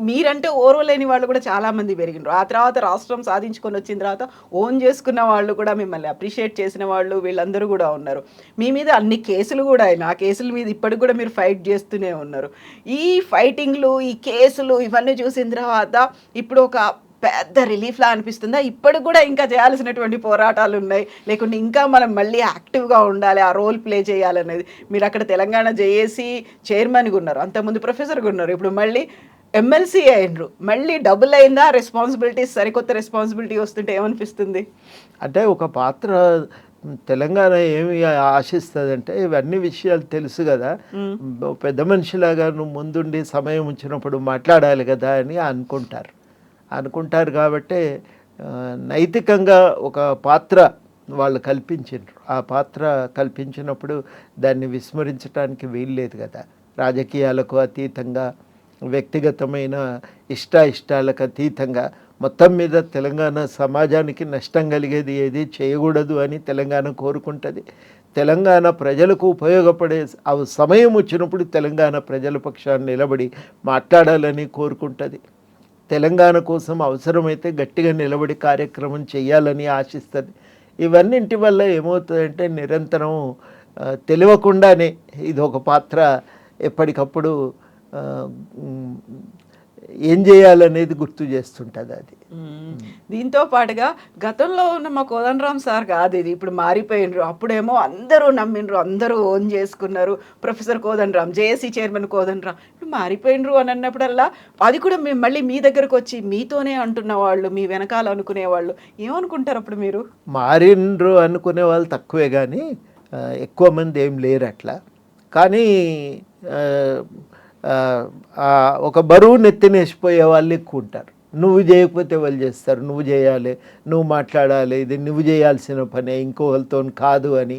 S2: మీరంటే ఓర్వలేని వాళ్ళు కూడా చాలామంది పెరిగినారు. ఆ తర్వాత రాష్ట్రం సాధించుకొని వచ్చిన తర్వాత ఓన్ చేసుకున్న వాళ్ళు కూడా, మిమ్మల్ని అప్రిషియేట్ చేసిన వాళ్ళు వీళ్ళందరూ కూడా ఉన్నారు. మీ మీద అన్ని కేసులు కూడా అయినా ఆ కేసుల మీద ఇప్పటికి కూడా మీరు ఫైట్ చేస్తూనే ఉన్నారు. ఈ ఫైటింగ్లు, ఈ కేసులు ఇవన్నీ చూసిన తర్వాత ఇప్పుడు ఒక పెద్ద రిలీఫ్లా అనిపిస్తుందా? ఇప్పటికి కూడా ఇంకా చేయాల్సినటువంటి పోరాటాలు ఉన్నాయి, లేకుంటే ఇంకా మనం మళ్ళీ యాక్టివ్గా ఉండాలి, ఆ రోల్ ప్లే చేయాలనేది? మీరు అక్కడ తెలంగాణ జేఏసీ చైర్మన్గా ఉన్నారు, అంతకుముందు ప్రొఫెసర్గా ఉన్నారు, ఇప్పుడు మళ్ళీ ఎమ్మెల్సీ అయినరు, మళ్ళీ డబుల్ అయిందా రెస్పాన్సిబిలిటీస్? సరికొత్త రెస్పాన్సిబిలిటీ వస్తుంటే ఏమనిపిస్తుంది?
S3: అంటే ఒక పాత్ర తెలంగాణ ఏమి ఆశిస్తుందంటే ఇవన్నీ విషయాలు తెలుసు కదా, పెద్ద మనిషిలాగా నువ్వు ముందుండి సమయం ఉంచినప్పుడు మాట్లాడాలి కదా అని అనుకుంటారు కాబట్టి నైతికంగా ఒక పాత్ర వాళ్ళు కల్పించారు. ఆ పాత్ర కల్పించినప్పుడు దాన్ని విస్మరించడానికి వీల్లేదు కదా. రాజకీయాలకు అతీతంగా, వ్యక్తిగతమైన ఇష్టాలకు అతీతంగా మొత్తం మీద తెలంగాణ సమాజానికి నష్టం కలిగేది ఏది చేయకూడదు అని తెలంగాణ కోరుకుంటుంది. తెలంగాణ ప్రజలకు ఉపయోగపడే సమయం వచ్చినప్పుడు తెలంగాణ ప్రజల పక్షాన్ని నిలబడి మాట్లాడాలని కోరుకుంటుంది. తెలంగాణ కోసం అవసరమైతే గట్టిగా నిలబడి కార్యక్రమం చేయాలని ఆశిస్తుంది. ఇవన్నింటి వల్ల ఏమవుతుందంటే నిరంతరం తెలియకుండానే ఇది ఒక పాత్ర ఎప్పటికప్పుడు ఏం చేయాలనేది గుర్తు చేస్తుంటుంది. అది
S2: దీంతో పాటుగా గతంలో ఉన్న మా కోదండరామ్ సార్ కాదు ఇది, ఇప్పుడు మారిపోయినరు. అప్పుడేమో అందరూ నమ్మినరు, అందరూ ఓన్ చేసుకున్నారు, professor Kodandaram, JAC chairman Kodandaram. ఇప్పుడు మారిపోయినరు అని అన్నప్పుడల్లా అది కూడా మేము మళ్ళీ మీ దగ్గరకు వచ్చి మీతోనే అంటున్న వాళ్ళు, మీ వెనకాల అనుకునే వాళ్ళు ఏమనుకుంటారు? అప్పుడు మీరు
S3: మారినరు అనుకునే వాళ్ళు తక్కువే, కానీ ఎక్కువ మంది ఏం లేరు అట్లా. కానీ ఒక బరువు నెత్తినేసిపోయే వాళ్ళు ఎక్కువ ఉంటారు. నువ్వు చేయకపోతే వాళ్ళు చేస్తారు, నువ్వు చేయాలి, నువ్వు మాట్లాడాలి, ఇది నువ్వు చేయాల్సిన పని, ఇంకోళ్ళతో కాదు అని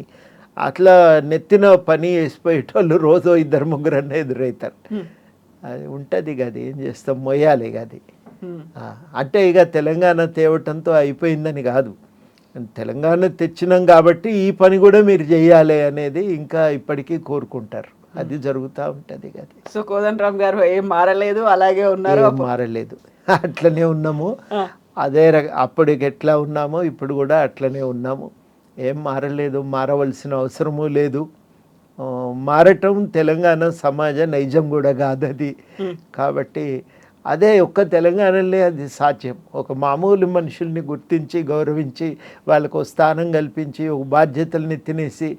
S3: అట్లా నెత్తిన పని వేసిపోయేటోళ్ళు రోజు 2-3 అన్న ఎదురవుతారు. అది ఉంటుంది కదా, ఏం చేస్తాం, మొయ్యాలి అది. అంటే ఇక తెలంగాణ తేవటంతో అయిపోయిందని కాదు, తెలంగాణ తెచ్చినాం కాబట్టి ఈ పని కూడా మీరు చేయాలి అనేది ఇంకా ఇప్పటికీ కోరుకుంటారు. అది జరుగుతూ ఉంటుంది కదా.
S2: సో కోదండరామ్ గారు ఏం మారలేదు, అలాగే ఉన్నారు,
S3: మారలేదు, అట్లనే ఉన్నాము. అదే అప్పటికి ఎట్లా ఉన్నామో ఇప్పుడు కూడా అట్లనే ఉన్నాము. ఏం మారలేదు, మారవలసిన అవసరము లేదు. మారటం తెలంగాణ సమాజ నైజం కూడా కాదు అది. కాబట్టి అదే ఒక్క తెలంగాణలో అది సాధ్యం. ఒక మామూలు మనుషుల్ని గుర్తించి గౌరవించి వాళ్ళకు స్థానం కల్పించి ఒక బాధ్యతల్ని తినేసి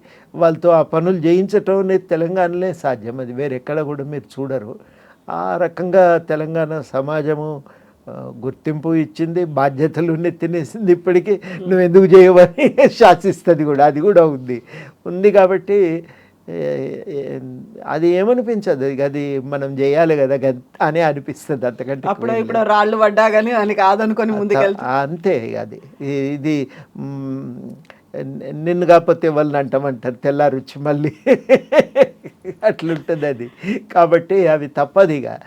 S3: వాళ్ళతో ఆ పనులు చేయించటం అనేది తెలంగాణలో సాధ్యం. అది వేరెక్కడ కూడా మీరు చూడరు. ఆ రకంగా తెలంగాణ సమాజము గుర్తింపు ఇచ్చింది, బాధ్యతలు తినేసింది. ఇప్పటికీ నువ్వు ఎందుకు చేయవని శాసిస్తుంది కూడా, అది కూడా ఉంది కాబట్టి అది ఏమనిపించదు, అది మనం చేయాలి కదా అని అనిపిస్తుంది. అంతకంటే
S2: అప్పుడు ఇప్పుడు రాళ్ళు పడ్డా కానీ అని కాదనుకొని ముందుకెళ్తా
S3: అంతే. అది ఇది నిన్ను కాకపోతే వాళ్ళని అంటామంటారు తెల్లారుచ్చి మళ్ళీ అట్లుంటుంది అది. కాబట్టి అవి తప్పదిగా,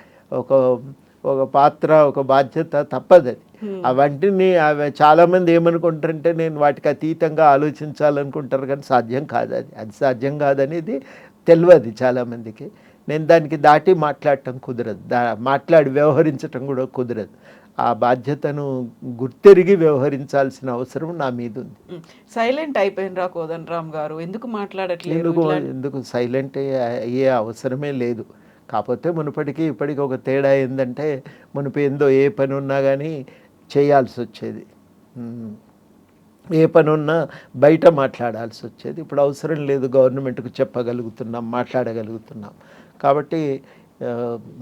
S3: ఒక పాత్ర, ఒక బాధ్యత తప్పదు అది. అవంటిని అవి చాలామంది ఏమనుకుంటారంటే నేను వాటికి అతీతంగా ఆలోచించాలనుకుంటారు, కానీ సాధ్యం కాదు అది సాధ్యం కాదనేది తెలియదు చాలామందికి. నేను దానికి దాటి మాట్లాడటం కుదరదు, మాట్లాడి వ్యవహరించటం కూడా కుదరదు. ఆ బాధ్యతను గుర్తెరిగి వ్యవహరించాల్సిన అవసరం నా మీద ఉంది.
S2: సైలెంట్ అయిపోయినరా కోదండరామ్ గారు, ఎందుకు మాట్లాడట్లేదు?
S3: ఎందుకు సైలెంట్ అయ్యే అవసరమే లేదు. కాకపోతే మునుపటికి ఇప్పటికి ఒక తేడా ఏంటంటే, మునుపు ఏందో ఏ పని ఉన్నా కానీ చేయాల్సి వచ్చేది, ఏ పని ఉన్నా బయట మాట్లాడాల్సి వచ్చేది. ఇప్పుడు అవసరం లేదు, గవర్నమెంట్కు చెప్పగలుగుతున్నాం, మాట్లాడగలుగుతున్నాం. కాబట్టి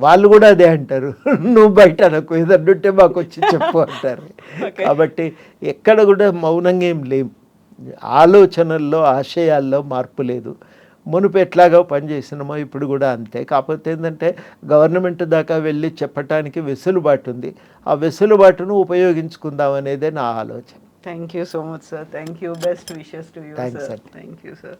S3: వాళ్ళు కూడా అదే అంటారు, నువ్వు బయట నాకు ఏదన్నుంటే మాకు వచ్చి చెప్పు అంటారు. కాబట్టి ఎక్కడ కూడా మౌనంగా ఏం లేవు. ఆలోచనల్లో, ఆశయాల్లో మార్పు లేదు. మునుపు ఎట్లాగా పనిచేసినామో ఇప్పుడు కూడా అంతే. కాకపోతే ఏంటంటే గవర్నమెంట్ దాకా వెళ్ళి చెప్పటానికి వెసులుబాటు ఉంది. ఆ వెసులుబాటును ఉపయోగించుకుందాం అనేదే నా ఆలోచన.
S2: Thank you so much sir. Thank you. Best wishes to you sir. Thank you sir.